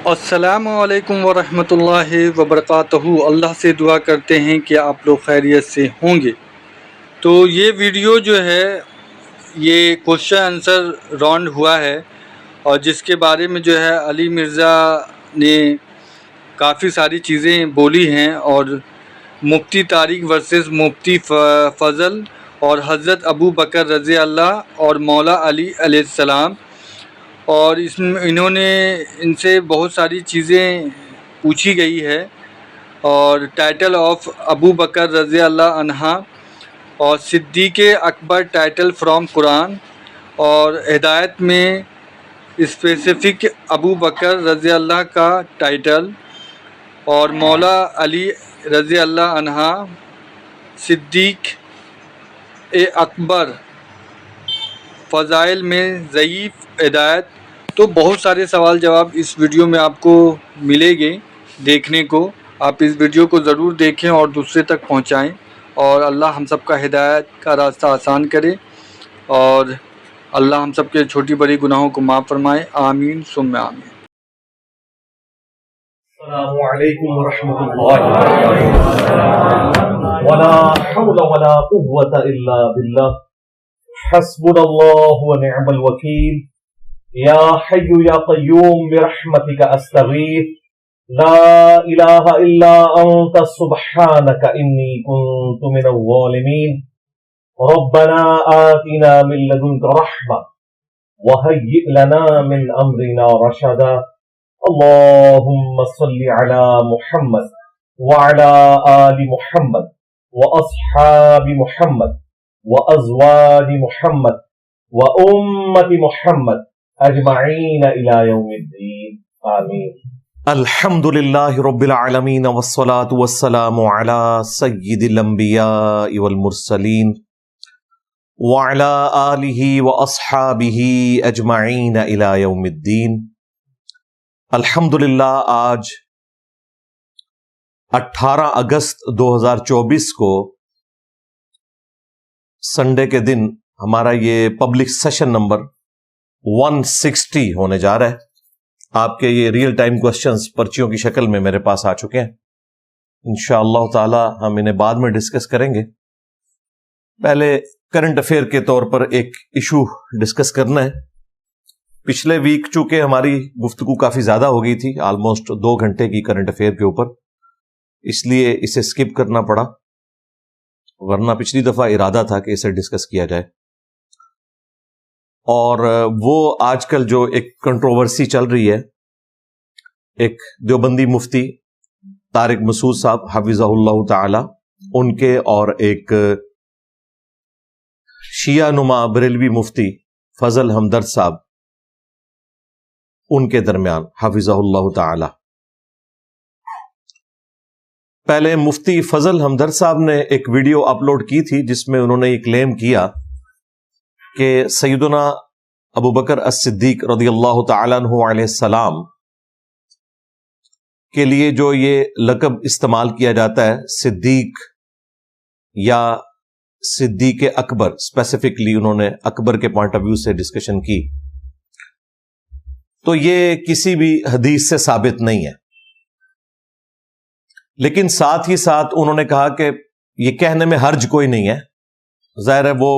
السلام علیکم ورحمۃ اللہ وبرکاتہ۔ اللہ سے دعا کرتے ہیں کہ آپ لوگ خیریت سے ہوں گے۔ تو یہ ویڈیو جو ہے یہ کوشچن آنسر راؤنڈ ہوا ہے، اور جس کے بارے میں جو ہے علی مرزا نے کافی ساری چیزیں بولی ہیں، اور مفتی طارق ورسز مفتی فضل اور حضرت ابو بکر رضی اللہ اور مولا علی علیہ السلام، اور اس میں انہوں نے ان سے بہت ساری چیزیں پوچھی گئی ہے، اور ٹائٹل آف ابو بکر رضی اللہ عنہ اور صدیق اکبر ٹائٹل فرام قرآن، اور ہدایت میں اسپیسیفک ابو بکر رضی اللہ کا ٹائٹل، اور مولا علی رضی اللہ عنہ صدیق اکبر فضائل میں ضعیف ہدایت۔ تو بہت سارے سوال جواب اس ویڈیو میں آپ کو ملے گے دیکھنے کو۔ آپ اس ویڈیو کو ضرور دیکھیں اور دوسرے تک پہنچائیں، اور اللہ ہم سب کا ہدایت کا راستہ آسان کرے، اور اللہ ہم سب کے چھوٹی بڑی گناہوں کو معاف فرمائے، آمین ثم آمین۔ السلام علیکم ورحمۃ اللہ وبرکاتہ۔ ولا حول ولا قوة الا باللہ، حسبنا اللہ ونعم الوکیل۔ یا حی یا قیوم برحمتک استغیث، لا الہ الا انت سبحانک انی کنت من الظالمین۔ ربنا آتنا من لدنک رحمة وهیئ لنا من امرنا رشدا۔ اللهم صل على محمد وعلى آل محمد وأصحاب محمد وأزواج محمد وأمة محمد أجمعين إلى يوم الدين آمين۔ الحمد للہ رب العالمین والصلاة والسلام علی سید الانبیاء والمرسلین وعلی آلہ واصحابہ اجمعین الی یوم الدین۔ الحمدللہ آج 18 اگست 2024 کو سنڈے کے دن ہمارا یہ پبلک سیشن نمبر 160 ہونے جا رہا ہے۔ آپ کے یہ ریئل ٹائم کوسچنز پرچیوں کی شکل میں میرے پاس آ چکے ہیں، انشاءاللہ تعالی ہم انہیں بعد میں ڈسکس کریں گے۔ پہلے کرنٹ افیئر کے طور پر ایک ایشو ڈسکس کرنا ہے۔ پچھلے ویک چونکہ ہماری گفتگو کافی زیادہ ہو گئی تھی، آلموسٹ 2 گھنٹے کی کرنٹ افیئر کے اوپر، اس لیے اسے سکپ کرنا پڑا، ورنہ پچھلی دفعہ ارادہ تھا کہ اسے ڈسکس کیا جائے۔ اور وہ آج کل جو ایک کنٹروورسی چل رہی ہے، ایک دیوبندی مفتی طارق مسعود صاحب حفظہ اللہ تعالی، ان کے اور ایک شیعہ نما بریلوی مفتی فضل ہمدرد صاحب، ان کے درمیان حفظہ اللہ تعالی۔ پہلے مفتی فضل ہمدرد صاحب نے ایک ویڈیو اپلوڈ کی تھی جس میں انہوں نے یہ کلیم کیا کہ سیدنا ابو بکر الصدیق رضی اللہ تعالیٰ عنہ علیہ السلام کے لیے جو یہ لقب استعمال کیا جاتا ہے صدیق یا صدیق اکبر، اسپیسیفکلی انہوں نے اکبر کے پوائنٹ آف ویو سے ڈسکشن کی، تو یہ کسی بھی حدیث سے ثابت نہیں ہے۔ لیکن ساتھ ہی ساتھ انہوں نے کہا کہ یہ کہنے میں حرج کوئی نہیں ہے، ظاہر ہے وہ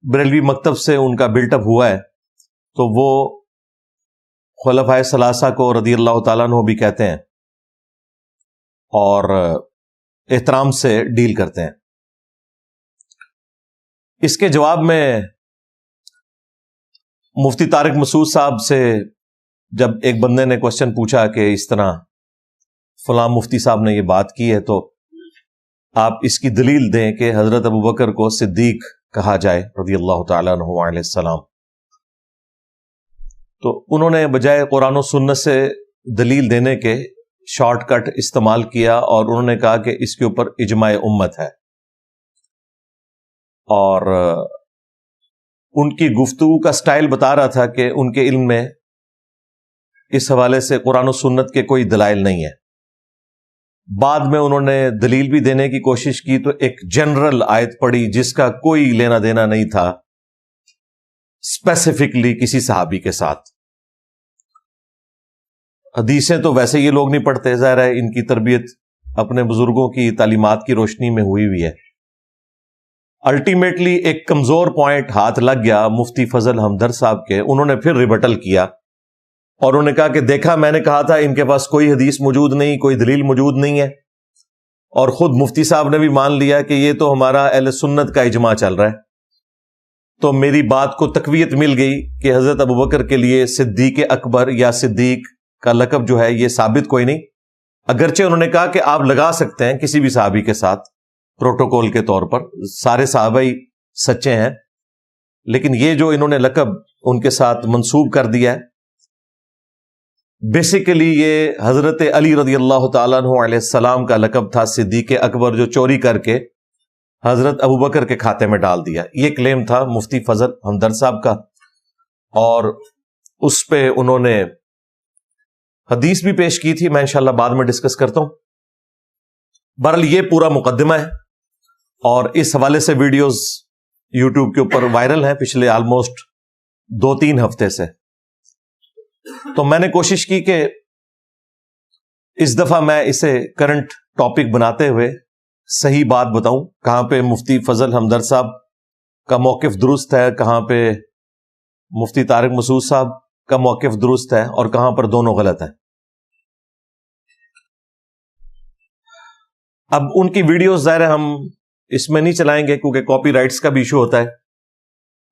بریلوی مکتب سے ان کا بلٹ اپ ہوا ہے، تو وہ خلفائے ثلاثہ کو رضی اللہ تعالیٰ عنہ بھی کہتے ہیں اور احترام سے ڈیل کرتے ہیں۔ اس کے جواب میں مفتی طارق مسعود صاحب سے جب ایک بندے نے کوشچن پوچھا کہ اس طرح فلاں مفتی صاحب نے یہ بات کی ہے، تو آپ اس کی دلیل دیں کہ حضرت ابو بکر کو صدیق کہا جائے رضی اللہ تعالیٰ عنہ علیہ السلام، تو انہوں نے بجائے قرآن و سنت سے دلیل دینے کے شارٹ کٹ استعمال کیا، اور انہوں نے کہا کہ اس کے اوپر اجماع امت ہے، اور ان کی گفتگو کا سٹائل بتا رہا تھا کہ ان کے علم میں اس حوالے سے قرآن و سنت کے کوئی دلائل نہیں ہے۔ بعد میں انہوں نے دلیل بھی دینے کی کوشش کی تو ایک جنرل آیت پڑھی جس کا کوئی لینا دینا نہیں تھا اسپیسیفکلی کسی صحابی کے ساتھ۔ حدیثیں تو ویسے یہ لوگ نہیں پڑھتے، ظاہر ہے ان کی تربیت اپنے بزرگوں کی تعلیمات کی روشنی میں ہوئی ہوئی ہے۔ الٹیمیٹلی ایک کمزور پوائنٹ ہاتھ لگ گیا مفتی فضل ہمدرد صاحب کے، انہوں نے پھر ریبٹل کیا اور انہوں نے کہا کہ دیکھا میں نے کہا تھا ان کے پاس کوئی حدیث موجود نہیں، کوئی دلیل موجود نہیں ہے، اور خود مفتی صاحب نے بھی مان لیا کہ یہ تو ہمارا اہل سنت کا اجماع چل رہا ہے۔ تو میری بات کو تقویت مل گئی کہ حضرت ابوبکر کے لیے صدیق اکبر یا صدیق کا لقب جو ہے یہ ثابت کوئی نہیں، اگرچہ انہوں نے کہا کہ آپ لگا سکتے ہیں کسی بھی صحابی کے ساتھ پروٹوکول کے طور پر، سارے صحابہ ہی سچے ہیں، لیکن یہ جو انہوں نے لقب ان کے ساتھ منسوب کر دیا ہے، بیسیکلی یہ حضرت علی رضی اللہ تعالیٰ عنہ علیہ السلام کا لقب تھا، صدیق اکبر جو چوری کر کے حضرت ابوبکر کے کھاتے میں ڈال دیا، یہ کلیم تھا مفتی فضل ہمدرد صاحب کا، اور اس پہ انہوں نے حدیث بھی پیش کی تھی، میں انشاءاللہ بعد میں ڈسکس کرتا ہوں۔ بہرحال یہ پورا مقدمہ ہے، اور اس حوالے سے ویڈیوز یوٹیوب کے اوپر وائرل ہیں پچھلے آلموسٹ 2-3 ہفتے سے، تو میں نے کوشش کی کہ اس دفعہ میں اسے کرنٹ ٹاپک بناتے ہوئے صحیح بات بتاؤں، کہاں پہ مفتی فضل ہمدرد صاحب کا موقف درست ہے، کہاں پہ مفتی طارق مسعود صاحب کا موقف درست ہے، اور کہاں پر دونوں غلط ہیں۔ اب ان کی ویڈیوز ظاہر ہے ہم اس میں نہیں چلائیں گے کیونکہ کاپی رائٹس کا بھی ایشو ہوتا ہے،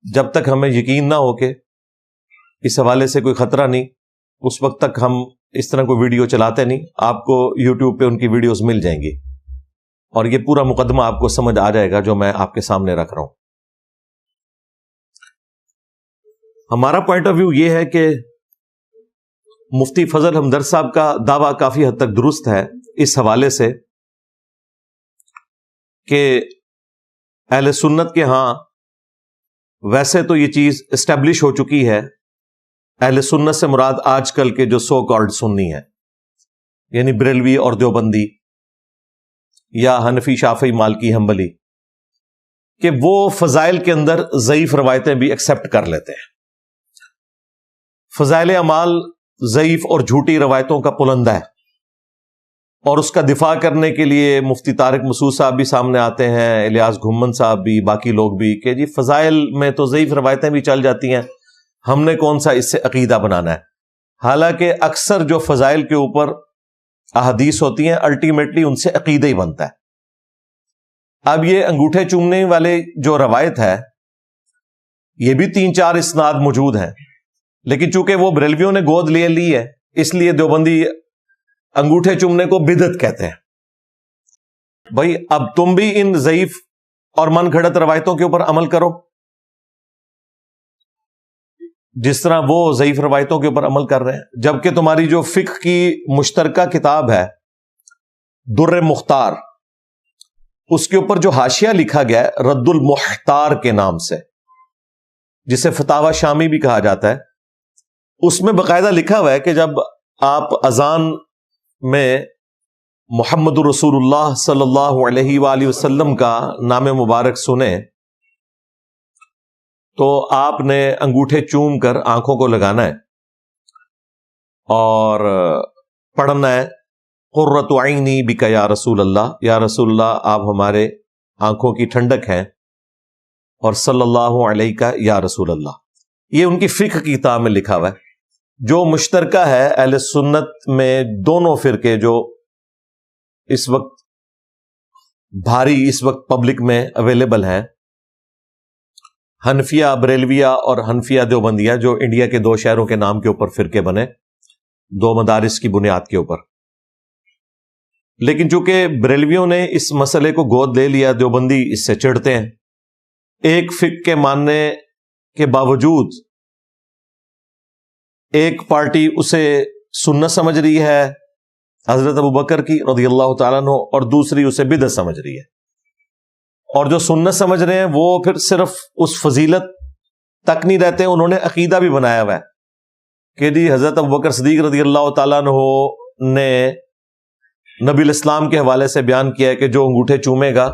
جب تک ہمیں یقین نہ ہو کہ اس حوالے سے کوئی خطرہ نہیں، اس وقت تک ہم اس طرح کوئی ویڈیو چلاتے نہیں۔ آپ کو یوٹیوب پہ ان کی ویڈیوز مل جائیں گی، اور یہ پورا مقدمہ آپ کو سمجھ آ جائے گا جو میں آپ کے سامنے رکھ رہا ہوں۔ ہمارا پوائنٹ آف ویو یہ ہے کہ مفتی فضل ہمدرد صاحب کا دعویٰ کافی حد تک درست ہے اس حوالے سے کہ اہل سنت کے ہاں ویسے تو یہ چیز اسٹیبلش ہو چکی ہے، اہل سنت سے مراد آج کل کے جو سو کالڈ سنی ہیں، یعنی بریلوی اور دیوبندی یا حنفی شافعی مالکی حنبلی، کہ وہ فضائل کے اندر ضعیف روایتیں بھی ایکسپٹ کر لیتے ہیں۔ فضائل اعمال ضعیف اور جھوٹی روایتوں کا پلندہ ہے، اور اس کا دفاع کرنے کے لیے مفتی طارق مسعود صاحب بھی سامنے آتے ہیں، الیاس گھمن صاحب بھی، باقی لوگ بھی، کہ جی فضائل میں تو ضعیف روایتیں بھی چل جاتی ہیں، ہم نے کون سا اس سے عقیدہ بنانا ہے۔ حالانکہ اکثر جو فضائل کے اوپر احادیث ہوتی ہیں الٹیمیٹلی ان سے عقیدہ ہی بنتا ہے۔ اب یہ انگوٹھے چومنے والے جو روایت ہے یہ بھی 3-4 اسناد موجود ہیں، لیکن چونکہ وہ بریلویوں نے گود لے لی ہے اس لیے دیوبندی انگوٹھے چومنے کو بدعت کہتے ہیں۔ بھائی اب تم بھی ان ضعیف اور من گھڑت روایتوں کے اوپر عمل کرو، جس طرح وہ ضعیف روایتوں کے اوپر عمل کر رہے ہیں، جبکہ تمہاری جو فقہ کی مشترکہ کتاب ہے در مختار، اس کے اوپر جو حاشیہ لکھا گیا ہے رد المحتار کے نام سے، جسے فتاوی شامی بھی کہا جاتا ہے، اس میں باقاعدہ لکھا ہوا ہے کہ جب آپ اذان میں محمد رسول اللہ صلی اللہ علیہ وآلہ وسلم کا نام مبارک سنیں تو آپ نے انگوٹھے چوم کر آنکھوں کو لگانا ہے اور پڑھنا ہے قرۃ عینی بک یا رسول اللہ، یا رسول اللہ آپ ہمارے آنکھوں کی ٹھنڈک ہیں، اور صلی اللہ علیہ کا یا رسول اللہ۔ یہ ان کی فقہ کی کتاب میں لکھا ہوا ہے، جو مشترکہ ہے اہل سنت میں دونوں فرقے جو اس وقت بھاری اس وقت پبلک میں اویلیبل ہیں، حنفیہ بریلویہ اور حنفیہ دیوبندیہ، جو انڈیا کے 2 شہروں کے نام کے اوپر فرقے بنے 2 مدارس کی بنیاد کے اوپر۔ لیکن چونکہ بریلویوں نے اس مسئلے کو گود لے لیا، دیوبندی اس سے چڑھتے ہیں۔ ایک فقہ کے ماننے کے باوجود ایک پارٹی اسے سنت سمجھ رہی ہے حضرت ابوبکر کی رضی اللہ تعالیٰ عنہ، اور دوسری اسے بدعت سمجھ رہی ہے، اور جو سنت سمجھ رہے ہیں وہ پھر صرف اس فضیلت تک نہیں رہتے، انہوں نے عقیدہ بھی بنایا ہوا ہے کہ جی حضرت ابوبکر صدیق رضی اللہ تعالیٰ عنہ نے نبی الاسلام کے حوالے سے بیان کیا ہے کہ جو انگوٹھے چومے گا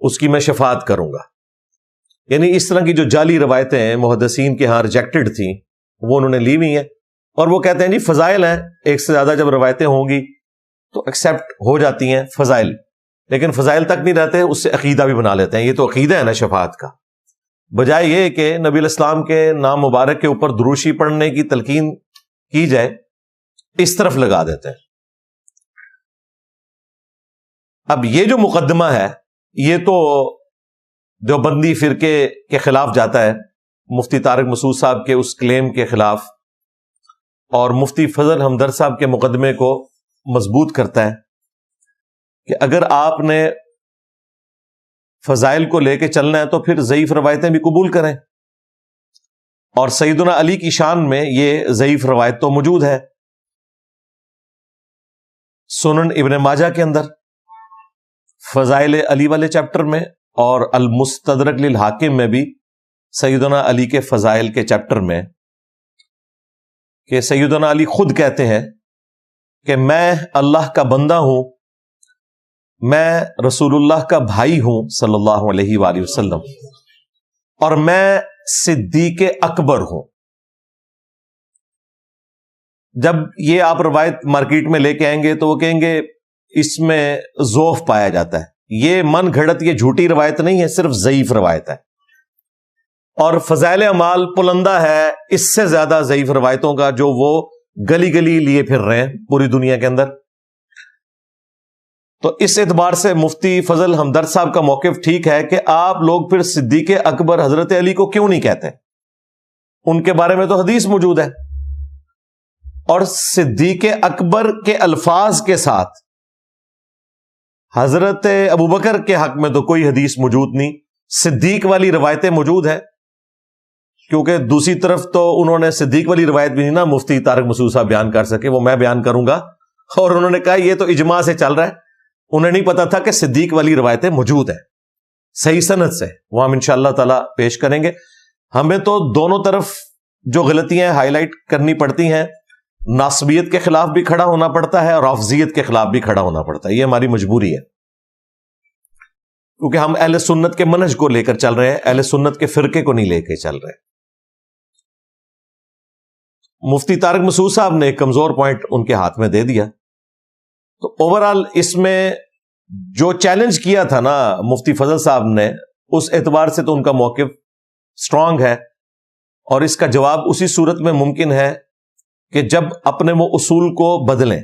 اس کی میں شفاعت کروں گا۔ یعنی اس طرح کی جو جعلی روایتیں محدثین کے ہاں ریجیکٹڈ تھیں وہ انہوں نے لی ہوئی ہیں، اور وہ کہتے ہیں جی فضائل ہیں، ایک سے زیادہ جب روایتیں ہوں گی تو ایکسیپٹ ہو جاتی ہیں فضائل، لیکن فضائل تک نہیں رہتے، اس سے عقیدہ بھی بنا لیتے ہیں۔ یہ تو عقیدہ ہے نا شفاعت کا، بجائے یہ کہ نبی علیہ السلام کے نام مبارک کے اوپر دروشی پڑھنے کی تلقین کی جائے، اس طرف لگا دیتے ہیں۔ اب یہ جو مقدمہ ہے یہ تو دیوبندی فرقے کے خلاف جاتا ہے، مفتی طارق مسعود صاحب کے اس کلیم کے خلاف، اور مفتی فضل ہمدرد صاحب کے مقدمے کو مضبوط کرتا ہے کہ اگر آپ نے فضائل کو لے کے چلنا ہے تو پھر ضعیف روایتیں بھی قبول کریں، اور سیدنا علی کی شان میں یہ ضعیف روایت تو موجود ہے۔ سنن ابن ماجہ کے اندر فضائل علی والے چیپٹر میں، اور المستدرک للحاکم میں بھی سیدنا علی کے فضائل کے چیپٹر میں، کہ سیدنا علی خود کہتے ہیں کہ میں اللہ کا بندہ ہوں، میں رسول اللہ کا بھائی ہوں صلی اللہ علیہ وآلہ وسلم، اور میں صدیق اکبر ہوں۔ جب یہ آپ روایت مارکیٹ میں لے کے آئیں گے تو وہ کہیں گے اس میں ضعف پایا جاتا ہے، یہ من گھڑت، یہ جھوٹی روایت نہیں ہے، صرف ضعیف روایت ہے۔ اور فضائل اعمال پلندہ ہے اس سے زیادہ ضعیف روایتوں کا جو وہ گلی گلی لیے پھر رہے ہیں پوری دنیا کے اندر۔ تو اس اعتبار سے مفتی فضل ہمدرد صاحب کا موقف ٹھیک ہے کہ آپ لوگ پھر صدیق اکبر حضرت علی کو کیوں نہیں کہتے؟ ان کے بارے میں تو حدیث موجود ہے، اور صدیق اکبر کے الفاظ کے ساتھ حضرت ابوبکر کے حق میں تو کوئی حدیث موجود نہیں، صدیق والی روایتیں موجود ہیں، کیونکہ دوسری طرف تو انہوں نے صدیق والی روایت بھی نہیں نا مفتی طارق مسعود صاحب بیان کر سکے، وہ میں بیان کروں گا، اور انہوں نے کہا یہ تو اجماع سے چل رہا ہے، انہیں نہیں پتا تھا کہ صدیق والی روایتیں موجود ہیں صحیح سند سے، وہ ہم انشاءاللہ تعالی پیش کریں گے۔ ہمیں تو دونوں طرف جو غلطیاں ہائی لائٹ کرنی پڑتی ہیں، ناصبیت کے خلاف بھی کھڑا ہونا پڑتا ہے اور رافضیت کے خلاف بھی کھڑا ہونا پڑتا ہے، یہ ہماری مجبوری ہے، کیونکہ ہم اہل سنت کے منہج کو لے کر چل رہے ہیں، اہل سنت کے فرقے کو نہیں لے کے چل رہے۔ مفتی طارق مسعود صاحب نے ایک کمزور پوائنٹ ان کے ہاتھ میں دے دیا، تو اوورآل اس میں جو چیلنج کیا تھا نا مفتی فضل صاحب نے، اس اعتبار سے تو ان کا موقف سٹرونگ ہے، اور اس کا جواب اسی صورت میں ممکن ہے کہ جب اپنے وہ اصول کو بدلیں،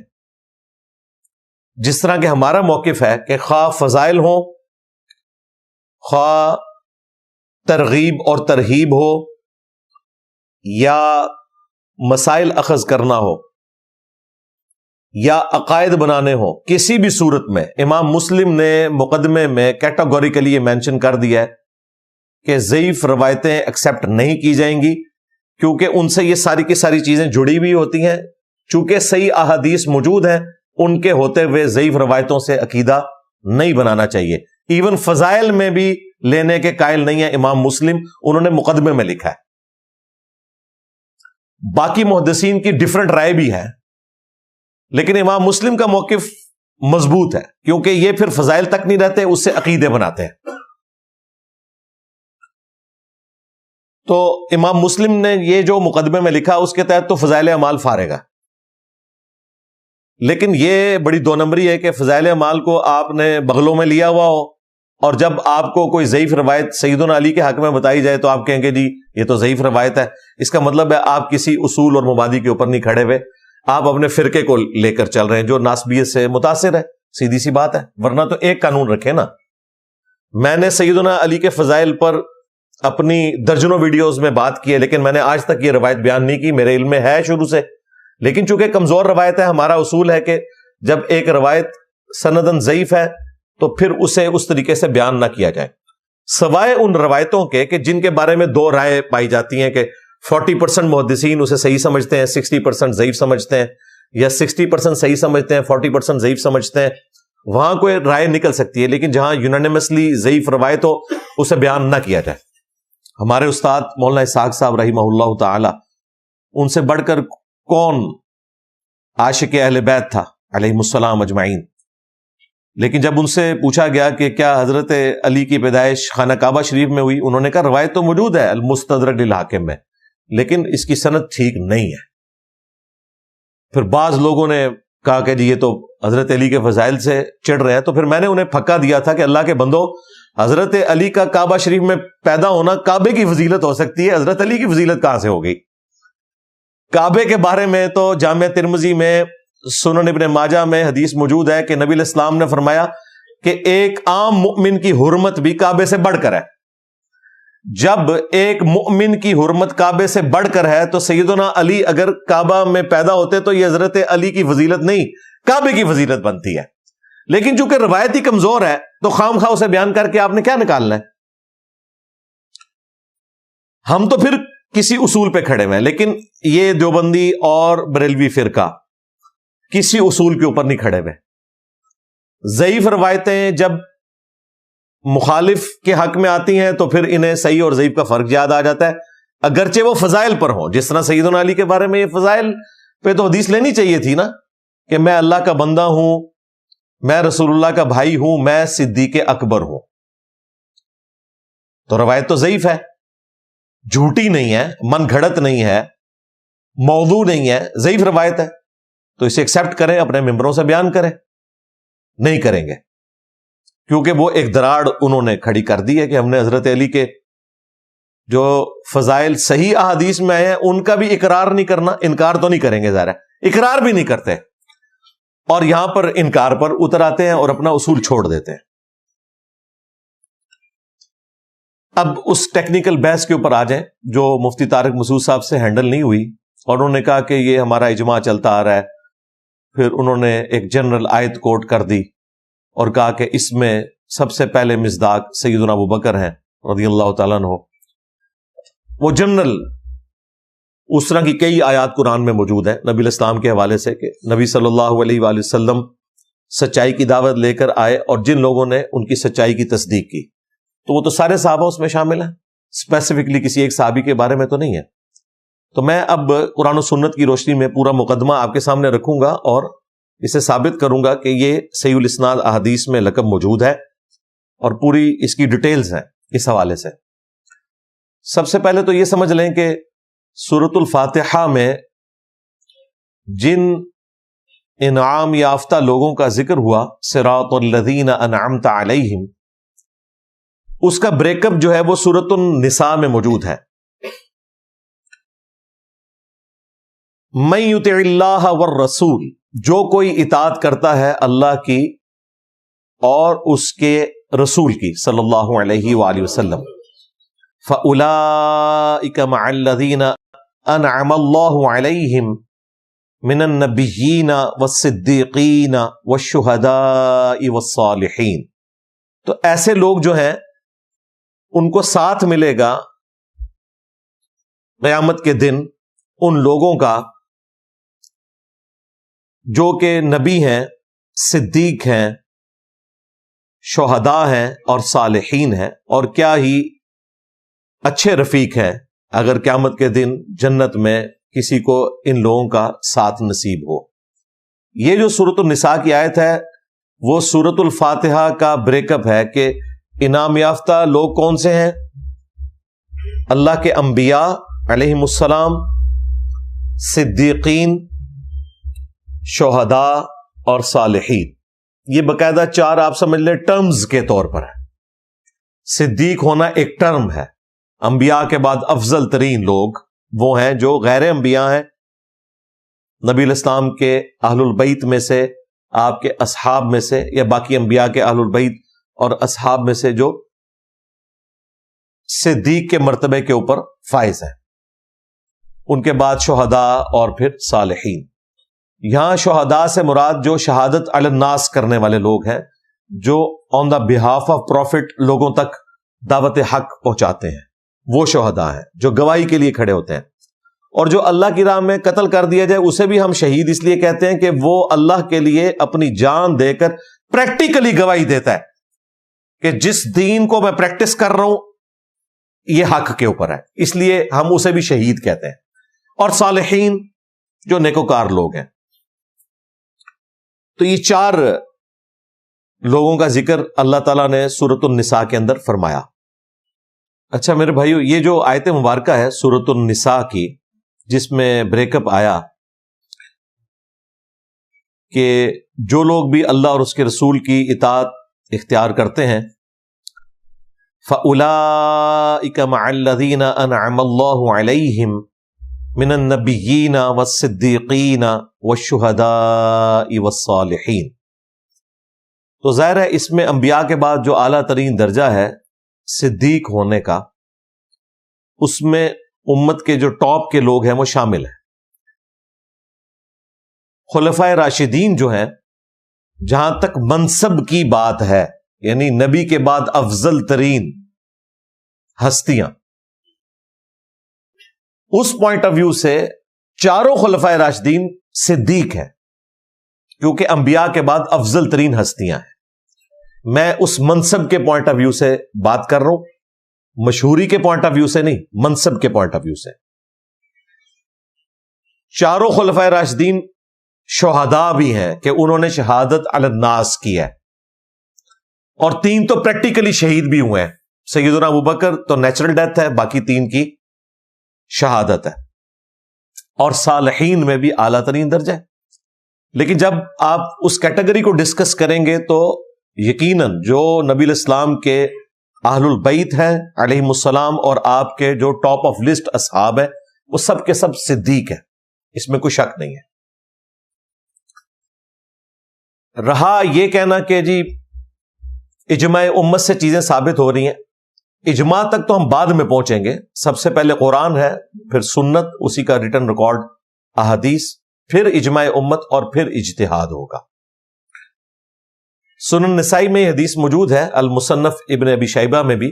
جس طرح کہ ہمارا موقف ہے کہ خواہ فضائل ہوں، خواہ ترغیب اور ترہیب ہو، یا مسائل اخذ کرنا ہو، یا عقائد بنانے ہو، کسی بھی صورت میں امام مسلم نے مقدمے میں کیٹاگوریکلی یہ مینشن کر دیا ہے کہ ضعیف روایتیں ایکسیپٹ نہیں کی جائیں گی، کیونکہ ان سے یہ ساری کی ساری چیزیں جڑی ہوئی ہوتی ہیں، چونکہ صحیح احادیث موجود ہیں، ان کے ہوتے ہوئے ضعیف روایتوں سے عقیدہ نہیں بنانا چاہیے۔ ایون فضائل میں بھی لینے کے قائل نہیں ہے امام مسلم، انہوں نے مقدمے میں لکھا ہے۔ باقی محدثین کی ڈیفرنٹ رائے بھی ہے، لیکن امام مسلم کا موقف مضبوط ہے، کیونکہ یہ پھر فضائل تک نہیں رہتے، اس سے عقیدے بناتے ہیں۔ تو امام مسلم نے یہ جو مقدمے میں لکھا اس کے تحت تو فضائل اعمال فارغ ہے، لیکن یہ بڑی دو نمبری ہے کہ فضائل اعمال کو آپ نے بغلوں میں لیا ہوا ہو، اور جب آپ کو کوئی ضعیف روایت سیدنا علی کے حق میں بتائی جائے تو آپ کہیں گے جی یہ تو ضعیف روایت ہے۔ اس کا مطلب ہے آپ کسی اصول اور مبادی کے اوپر نہیں کھڑے ہوئے، آپ اپنے فرقے کو لے کر چل رہے ہیں جو ناسبیت سے متاثر ہے، سیدھی سی بات ہے۔ ورنہ تو ایک قانون رکھے نا۔ میں نے سیدنا علی کے فضائل پر اپنی درجنوں ویڈیوز میں بات کی ہے، لیکن میں نے آج تک یہ روایت بیان نہیں کی، میرے علم میں ہے شروع سے، لیکن چونکہ کمزور روایت ہے، ہمارا اصول ہے کہ جب ایک روایت سندن ضعیف ہے تو پھر اسے اس طریقے سے بیان نہ کیا جائے، سوائے ان روایتوں کے کہ جن کے بارے میں دو رائے پائی جاتی ہیں کہ 40% محدثین اسے صحیح سمجھتے ہیں، 60% ضعیف سمجھتے ہیں، یا 60% صحیح سمجھتے ہیں، 40% ضعیف سمجھتے ہیں، وہاں کوئی رائے نکل سکتی ہے، لیکن جہاں یونانیمسلی ضعیف روایت ہو اسے بیان نہ کیا جائے۔ ہمارے استاد مولانا اسحاق صاحب رحمہ اللہ تعالی، ان سے بڑھ کر کون عاشق اہل بیت تھا علیہم السلام اجمعین، لیکن جب ان سے پوچھا گیا کہ کیا حضرت علی کی پیدائش خانہ کعبہ شریف میں ہوئی، انہوں نے کہا روایت تو موجود ہے المستدرک للحاکم میں، لیکن اس کی سند ٹھیک نہیں ہے۔ پھر بعض لوگوں نے کہا کہ جی یہ تو حضرت علی کے فضائل سے چڑھ رہے ہیں، تو پھر میں نے انہیں پھکا دیا تھا کہ اللہ کے بندو، حضرت علی کا کعبہ شریف میں پیدا ہونا کعبے کی فضیلت ہو سکتی ہے، حضرت علی کی فضیلت کہاں سے ہو گئی؟ کعبے کے بارے میں تو جامع ترمذی میں، سنن ابن ماجہ میں حدیث موجود ہے کہ نبی علیہ السلام نے فرمایا کہ ایک عام مؤمن کی حرمت بھی کعبے سے بڑھ کر ہے۔ جب ایک مؤمن کی حرمت کعبے سے بڑھ کر ہے تو سیدنا علی اگر کعبہ میں پیدا ہوتے تو یہ حضرت علی کی فضیلت نہیں، کعبے کی فضیلت بنتی ہے۔ لیکن چونکہ روایت ہی کمزور ہے تو خام خواہ اسے بیان کر کے آپ نے کیا نکالنا ہے؟ ہم تو پھر کسی اصول پہ کھڑے ہوئے ہیں، لیکن یہ دیوبندی اور بریلوی فرقہ کسی اصول کے اوپر نہیں کھڑے ہوئے۔ ضعیف روایتیں جب مخالف کے حق میں آتی ہیں تو پھر انہیں صحیح اور ضعیف کا فرق یاد آ جاتا ہے، اگرچہ وہ فضائل پر ہوں۔ جس طرح سیدنا علی کے بارے میں یہ فضائل پہ تو حدیث لینی چاہیے تھی نا، کہ میں اللہ کا بندہ ہوں، میں رسول اللہ کا بھائی ہوں، میں صدیق اکبر ہوں۔ تو روایت تو ضعیف ہے، جھوٹی نہیں ہے، من گھڑت نہیں ہے، موضوع نہیں ہے، ضعیف روایت ہے، تو اسے ایکسپٹ کریں، اپنے ممبروں سے بیان کریں۔ نہیں کریں گے کیونکہ وہ ایک دراڑ انہوں نے کھڑی کر دی ہے کہ ہم نے حضرت علی کے جو فضائل صحیح احادیث میں آئے ہیں ان کا بھی اقرار نہیں کرنا، انکار تو نہیں کریں گے، ظاہر ہے اقرار بھی نہیں کرتے، اور یہاں پر انکار پر اتر آتے ہیں اور اپنا اصول چھوڑ دیتے ہیں۔ اب اس ٹیکنیکل بحث کے اوپر آ جائیں جو مفتی طارق مسعود صاحب سے ہینڈل نہیں ہوئی، اور انہوں نے کہا کہ یہ ہمارا اجماع چلتا آ رہا ہے۔ پھر انہوں نے ایک جنرل آیت کوٹ کر دی اور کہا کہ اس میں سب سے پہلے مصداق سیدنا ابو بکر ہیں رضی اللہ تعالیٰ عنہ۔ وہ جنرل اس طرح کی کئی آیات قرآن میں موجود ہیں نبی علیہ السلام کے حوالے سے کہ نبی صلی اللہ علیہ وآلہ وسلم سچائی کی دعوت لے کر آئے اور جن لوگوں نے ان کی سچائی کی تصدیق کی، تو وہ تو سارے صحابہ اس میں شامل ہیں، اسپیسیفکلی کسی ایک صحابی کے بارے میں تو نہیں ہے۔ تو میں اب قرآن و سنت کی روشنی میں پورا مقدمہ آپ کے سامنے رکھوں گا اور اسے ثابت کروں گا کہ یہ صحیح الاسناد احادیث میں لقب موجود ہے اور پوری اس کی ڈیٹیلز ہیں اس حوالے سے۔ سب سے پہلے تو یہ سمجھ لیں کہ سورۃ الفاتحہ میں جن انعام یافتہ لوگوں کا ذکر ہوا، صراط الذین انعمت علیہم، اس کا بریک اپ جو ہے وہ سورۃ النساء میں موجود ہے۔ من یطع اللہ والرسول، جو کوئی اطاعت کرتا ہے اللہ کی اور اس کے رسول کی صلی اللہ علیہ وآلہ وسلم، فَأُولَئِكَ مَعَ الَّذِينَ أَنْعَمَ اللَّهُ عَلَيْهِمْ مِنَ النَّبِيِّينَ وَالصِّدِّيقِينَ وَالشُّهَدَاءِ وَالصَّالِحِينَ، تو ایسے لوگ جو ہیں ان کو ساتھ ملے گا قیامت کے دن ان لوگوں کا جو کہ نبی ہیں، صدیق ہیں، شہداء ہیں اور صالحین ہیں، اور کیا ہی اچھے رفیق ہیں اگر قیامت کے دن جنت میں کسی کو ان لوگوں کا ساتھ نصیب ہو۔ یہ جو سورۃ النساء کی آیت ہے وہ سورۃ الفاتحہ کا بریک اپ ہے کہ انعام یافتہ لوگ کون سے ہیں؟ اللہ کے انبیاء علیہم السلام، صدیقین، شہداء اور صالحین۔ یہ باقاعدہ چار آپ سمجھ لیں ٹرمز کے طور پر ہے۔ صدیق ہونا ایک ٹرم ہے۔ انبیاء کے بعد افضل ترین لوگ وہ ہیں جو غیر انبیاء ہیں، نبی علیہ السلام کے اہل البیت میں سے، آپ کے اصحاب میں سے، یا باقی انبیاء کے اہل البیت اور اصحاب میں سے جو صدیق کے مرتبے کے اوپر فائز ہیں۔ ان کے بعد شہداء اور پھر صالحین۔ یہاں شہداء سے مراد جو شہادت علی الناس کرنے والے لوگ ہیں، جو آن دا بہاف آف پروفٹ لوگوں تک دعوت حق پہنچاتے ہیں، وہ شہداء ہیں جو گواہی کے لیے کھڑے ہوتے ہیں۔ اور جو اللہ کی راہ میں قتل کر دیا جائے اسے بھی ہم شہید اس لیے کہتے ہیں کہ وہ اللہ کے لیے اپنی جان دے کر پریکٹیکلی گواہی دیتا ہے کہ جس دین کو میں پریکٹس کر رہا ہوں یہ حق کے اوپر ہے، اس لیے ہم اسے بھی شہید کہتے ہیں۔ اور صالحین جو نیکوکار لوگ ہیں۔ تو یہ چار لوگوں کا ذکر اللہ تعالیٰ نے سورۃ النساء کے اندر فرمایا۔ اچھا میرے بھائیو، یہ جو آیت مبارکہ ہے سورۃ النساء کی جس میں بریک اپ آیا، کہ جو لوگ بھی اللہ اور اس کے رسول کی اطاعت اختیار کرتے ہیں فَأُولَٰئِكَ مَعَ الَّذِينَ أَنْعَمَ اللَّهُ عَلَيْهِمْ مِنَ النَّبِيِّينَ وَالصِّدِّيقِينَ وَالشُّهَدَاءِ وَالصَّالِحِينَ. تو ظاہر ہے اس میں انبیاء کے بعد جو اعلیٰ ترین درجہ ہے صدیق ہونے کا، اس میں امت کے جو ٹاپ کے لوگ ہیں وہ شامل ہیں. خلفائے راشدین جو ہیں، جہاں تک منصب کی بات ہے، یعنی نبی کے بعد افضل ترین ہستیاں، اس پوائنٹ آف ویو سے چاروں خلفائے راشدین صدیق ہیں، کیونکہ انبیاء کے بعد افضل ترین ہستیاں ہیں. میں اس منصب کے پوائنٹ آف ویو سے بات کر رہا ہوں، مشہوری کے پوائنٹ آف ویو سے نہیں، منصب کے پوائنٹ آف ویو سے. چاروں خلفائے راشدین شہداء بھی ہیں کہ انہوں نے شہادت علی الناس کی ہے، اور 3 تو پریکٹیکلی شہید بھی ہوئے ہیں. سیدنا ابوبکر تو نیچرل ڈیتھ ہے، باقی 3 کی شہادت ہے، اور صالحین میں بھی اعلیٰ ترین درجہ ہے. لیکن جب آپ اس کیٹیگری کو ڈسکس کریں گے تو یقیناً جو نبی الاسلام کے اہل البیت ہیں علیہم السلام، اور آپ کے جو ٹاپ آف لسٹ اصحاب ہیں، وہ سب کے سب صدیق ہیں، اس میں کوئی شک نہیں ہے. رہا یہ کہنا کہ جی اجماع امت سے چیزیں ثابت ہو رہی ہیں، اجماع تک تو ہم بعد میں پہنچیں گے. سب سے پہلے قرآن ہے، پھر سنت، اسی کا ریٹن ریکارڈ احادیث، پھر اجماع امت، اور پھر اجتہاد ہوگا. سنن نسائی میں یہ حدیث موجود ہے، المصنف ابن ابی شیبہ میں بھی،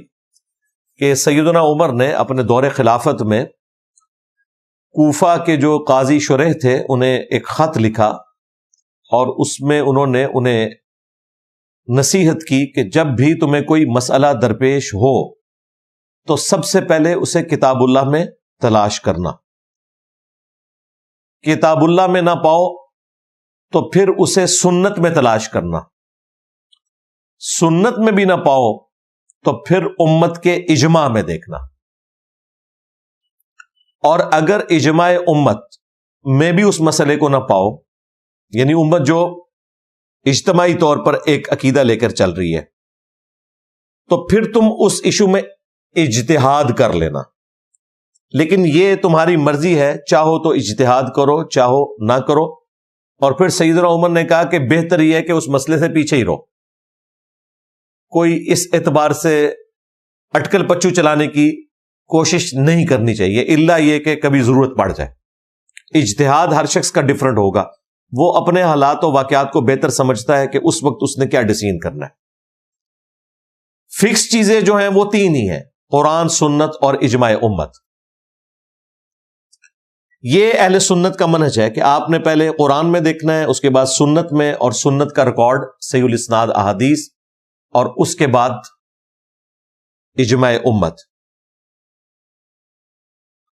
کہ سیدنا عمر نے اپنے دور خلافت میں کوفہ کے جو قاضی شریح تھے انہیں ایک خط لکھا، اور اس میں انہوں نے انہیں نصیحت کی کہ جب بھی تمہیں کوئی مسئلہ درپیش ہو تو سب سے پہلے اسے کتاب اللہ میں تلاش کرنا، کتاب اللہ میں نہ پاؤ تو پھر اسے سنت میں تلاش کرنا، سنت میں بھی نہ پاؤ تو پھر امت کے اجماع میں دیکھنا، اور اگر اجماع امت میں بھی اس مسئلے کو نہ پاؤ، یعنی امت جو اجتماعی طور پر ایک عقیدہ لے کر چل رہی ہے، تو پھر تم اس ایشو میں اجتہاد کر لینا. لیکن یہ تمہاری مرضی ہے، چاہو تو اجتہاد کرو، چاہو نہ کرو. اور پھر سیدنا عمر نے کہا کہ بہتر یہ ہے کہ اس مسئلے سے پیچھے ہی رہو، کوئی اس اعتبار سے اٹکل پچو چلانے کی کوشش نہیں کرنی چاہیے، الا یہ کہ کبھی ضرورت پڑ جائے. اجتہاد ہر شخص کا ڈفرنٹ ہوگا، وہ اپنے حالات و واقعات کو بہتر سمجھتا ہے کہ اس وقت اس نے کیا ڈیسیژن کرنا ہے. فکس چیزیں جو ہیں وہ 3 ہی ہیں، قرآن، سنت اور اجماع امت. یہ اہل سنت کا منہج ہے کہ آپ نے پہلے قرآن میں دیکھنا ہے، اس کے بعد سنت میں، اور سنت کا ریکارڈ صحیح الاسناد احادیث، اور اس کے بعد اجماع امت.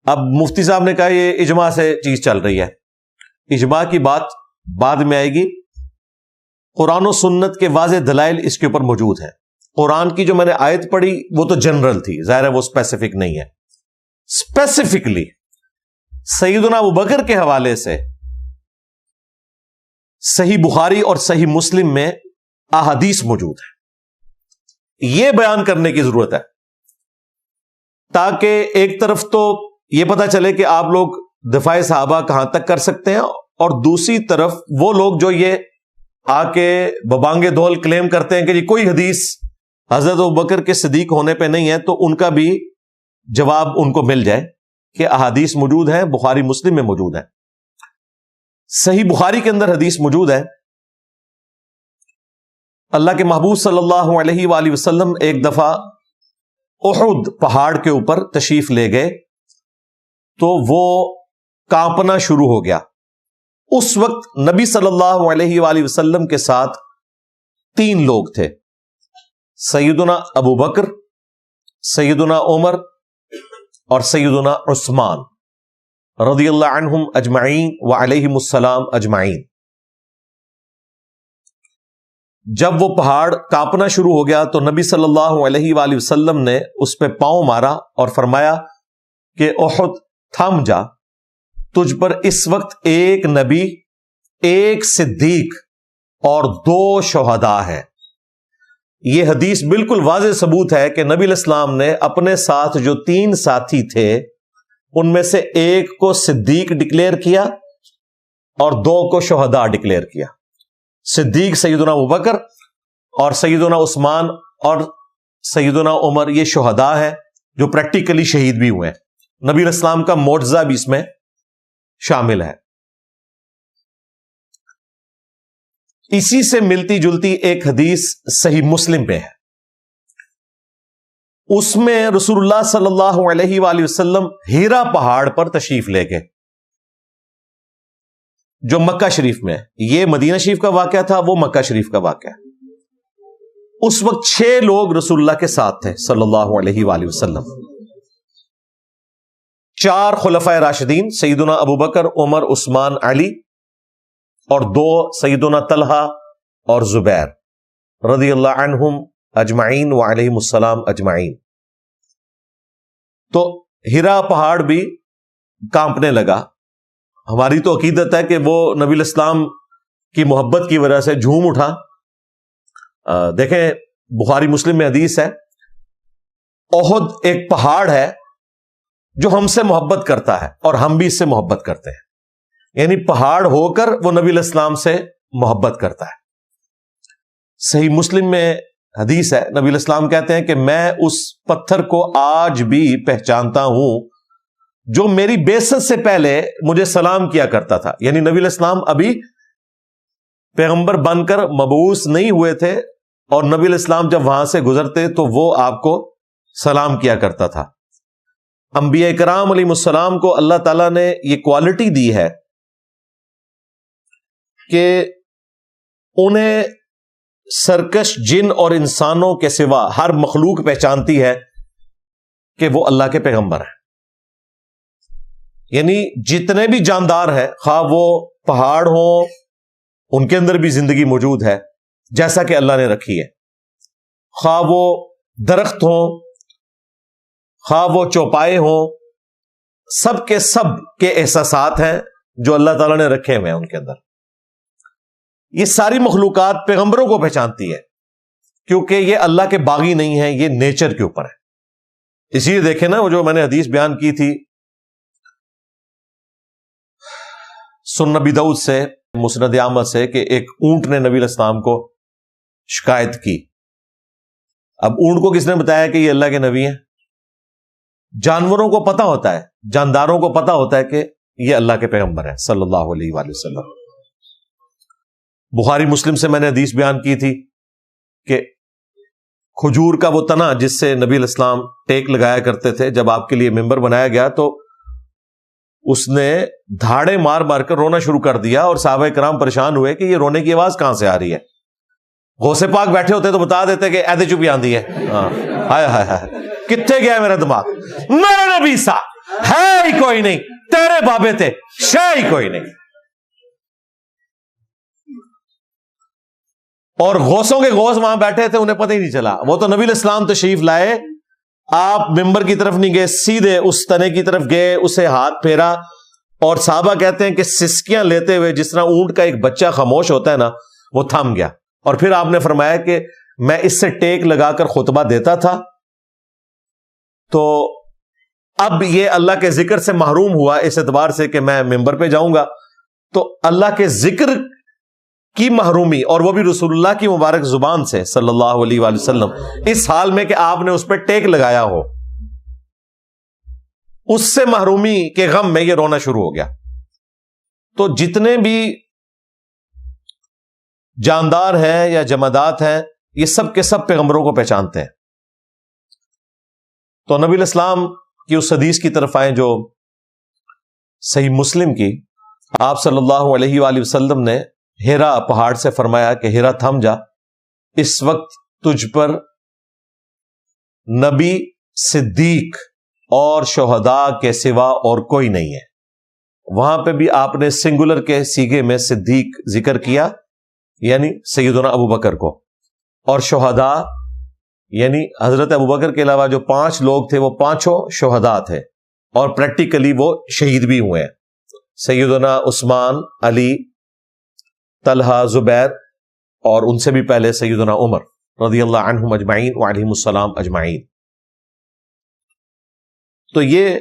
اب مفتی صاحب نے کہا یہ اجماع سے چیز چل رہی ہے، اجماع کی بات بعد میں آئے گی. قرآن و سنت کے واضح دلائل اس کے اوپر موجود ہیں. قرآن کی جو میں نے آیت پڑھی وہ تو جنرل تھی، ظاہر ہے وہ اسپیسیفک نہیں ہے. اسپیسیفکلی سیدنا ابوبکر کے حوالے سے صحیح بخاری اور صحیح مسلم میں احادیث موجود ہے، یہ بیان کرنے کی ضرورت ہے، تاکہ ایک طرف تو یہ پتہ چلے کہ آپ لوگ دفاع صحابہ کہاں تک کر سکتے ہیں، اور دوسری طرف وہ لوگ جو یہ آ کے ببانگے دول کلیم کرتے ہیں کہ جی کوئی حدیث حضرت ابوبکر کے صدیق ہونے پہ نہیں ہے، تو ان کا بھی جواب ان کو مل جائے کہ احادیث موجود ہیں، بخاری مسلم میں موجود ہیں. صحیح بخاری کے اندر حدیث موجود ہے، اللہ کے محبوب صلی اللہ علیہ وآلہ وسلم ایک دفعہ احد پہاڑ کے اوپر تشریف لے گئے تو وہ کانپنا شروع ہو گیا. اس وقت نبی صلی اللہ علیہ وآلہ وسلم کے ساتھ 3 لوگ تھے، سیدنا ابوبکر، سیدنا عمر اور سیدنا عثمان رضی اللہ عنہم اجمعین وعلیہم السلام اجمعین. جب وہ پہاڑ کانپنا شروع ہو گیا تو نبی صلی اللہ علیہ وآلہ وسلم نے اس پہ پاؤں مارا اور فرمایا کہ احد تھم جا، تجھ پر اس وقت ایک نبی ایک صدیق اور 2 شہداء ہیں۔ یہ حدیث بالکل واضح ثبوت ہے کہ نبی علیہ السلام نے اپنے ساتھ جو 3 ساتھی تھے ان میں سے ایک کو صدیق ڈکلیئر کیا اور 2 کو شہداء ڈکلیئر کیا۔ صدیق سیدنا ابوبکر اور سیدنا عثمان اور سیدنا عمر یہ شہداء ہیں جو پریکٹیکلی شہید بھی ہوئے ہیں۔ نبی علیہ السلام کا معجزہ بھی اس میں شامل ہے۔ اسی سے ملتی جلتی ایک حدیث صحیح مسلم پہ ہے، اس میں رسول اللہ صلی اللہ علیہ وآلہ وسلم ہیرا پہاڑ پر تشریف لے گئے جو مکہ شریف میں ہے۔ یہ مدینہ شریف کا واقعہ تھا، وہ مکہ شریف کا واقعہ ہے۔ اس وقت 6 لوگ رسول اللہ کے ساتھ تھے صلی اللہ علیہ وآلہ وسلم۔ 4 خلفائے راشدین سیدنا ابوبکر، عمر، عثمان، علی، اور 2 سیدنا طلحہ اور زبیر رضی اللہ عنہم اجمعین وعلیہم السلام اجمعین۔ تو ہیرا پہاڑ بھی کانپنے لگا۔ ہماری تو عقیدت ہے کہ وہ نبی علیہ السلام کی محبت کی وجہ سے جھوم اٹھا۔ دیکھیں بخاری مسلم میں حدیث ہے، احد ایک پہاڑ ہے جو ہم سے محبت کرتا ہے اور ہم بھی اس سے محبت کرتے ہیں، یعنی پہاڑ ہو کر وہ نبی علیہ السلام سے محبت کرتا ہے۔ صحیح مسلم میں حدیث ہے، نبی علیہ السلام کہتے ہیں کہ میں اس پتھر کو آج بھی پہچانتا ہوں جو میری بعثت سے پہلے مجھے سلام کیا کرتا تھا۔ یعنی نبی علیہ السلام ابھی پیغمبر بن کر مبعوث نہیں ہوئے تھے، اور نبی علیہ السلام جب وہاں سے گزرتے تو وہ آپ کو سلام کیا کرتا تھا۔ انبیاء کرام علیہ السلام کو اللہ تعالیٰ نے یہ کوالٹی دی ہے کہ انہیں سرکش جن اور انسانوں کے سوا ہر مخلوق پہچانتی ہے کہ وہ اللہ کے پیغمبر ہیں۔ یعنی جتنے بھی جاندار ہیں، خواہ وہ پہاڑ ہوں، ان کے اندر بھی زندگی موجود ہے جیسا کہ اللہ نے رکھی ہے، خواہ وہ درخت ہوں، خواہ وہ چوپائے ہوں، سب کے احساسات ہیں جو اللہ تعالیٰ نے رکھے ہوئے ہیں ان کے اندر۔ یہ ساری مخلوقات پیغمبروں کو پہچانتی ہے کیونکہ یہ اللہ کے باغی نہیں ہیں، یہ نیچر کے اوپر ہے۔ اسی لیے دیکھیں نا، وہ جو میں نے حدیث بیان کی تھی سنن ابی داؤد سے، مسند احمد سے، کہ ایک اونٹ نے نبی علیہ السلام کو شکایت کی۔ اب اونٹ کو کس نے بتایا کہ یہ اللہ کے نبی ہیں؟ جانوروں کو پتا ہوتا ہے، جانداروں کو پتا ہوتا ہے کہ یہ اللہ کے پیغمبر ہیں صلی اللہ علیہ وآلہ وسلم۔ بخاری مسلم سے میں نے حدیث بیان کی تھی کہ کھجور کا وہ تنا جس سے نبی علیہ السلام ٹیک لگایا کرتے تھے، جب آپ کے لیے ممبر بنایا گیا تو اس نے دھاڑے مار مار کر رونا شروع کر دیا، اور صحابہ کرام پریشان ہوئے کہ یہ رونے کی آواز کہاں سے آ رہی ہے۔ غوث پاک بیٹھے ہوتے تو بتا دیتے کہ ایدے چپی آندھی ہے۔ ہائے ہائے ہائے، کتنے گیا میرا دماغ، میرے نبی سا ہے ہی کوئی نہیں، تیرے بابے تھے شے ہی کوئی نہیں۔ اور غوثوں کے غوث وہاں بیٹھے تھے، انہیں پتہ ہی نہیں چلا۔ وہ تو نبی علیہ السلام تشریف لائے، آپ ممبر کی طرف نہیں گئے، سیدھے اس تنے کی طرف گئے، اسے ہاتھ پھیرا، اور صحابہ کہتے ہیں کہ سسکیاں لیتے ہوئے جس طرح اونٹ کا ایک بچہ خاموش ہوتا ہے نا، وہ تھم گیا۔ اور پھر آپ نے فرمایا کہ میں اس سے ٹیک لگا کر خطبہ دیتا تھا، تو اب یہ اللہ کے ذکر سے محروم ہوا اس اعتبار سے کہ میں ممبر پہ جاؤں گا۔ تو اللہ کے ذکر کی محرومی، اور وہ بھی رسول اللہ کی مبارک زبان سے صلی اللہ علیہ وآلہ وسلم، اس حال میں کہ آپ نے اس پہ ٹیک لگایا ہو، اس سے محرومی کے غم میں یہ رونا شروع ہو گیا۔ تو جتنے بھی جاندار ہیں یا جمادات ہیں، یہ سب کے سب پیغمبروں کو پہچانتے ہیں۔ تو نبی علیہ السلام کی اس حدیث کی طرف آئیں جو صحیح مسلم کی، آپ صلی اللہ علیہ وآلہ وسلم نے ہیرا پہاڑ سے فرمایا کہ ہیرا تھم جا، اس وقت تجھ پر نبی، صدیق اور شہداء کے سوا اور کوئی نہیں ہے۔ وہاں پہ بھی آپ نے سنگولر کے سیغے میں صدیق ذکر کیا، یعنی سیدنا ابوبکر کو، اور شہداء یعنی حضرت ابوبکر کے علاوہ جو 5 لوگ تھے وہ 5 شہداء تھے، اور پریکٹیکلی وہ شہید بھی ہوئے ہیں، سیدنا عثمان، علی، طلحہ، زبیر اور ان سے بھی پہلے سیدنا عمر رضی اللہ عنہم اجمعین وعلیہم السلام اجمعین۔ تو یہ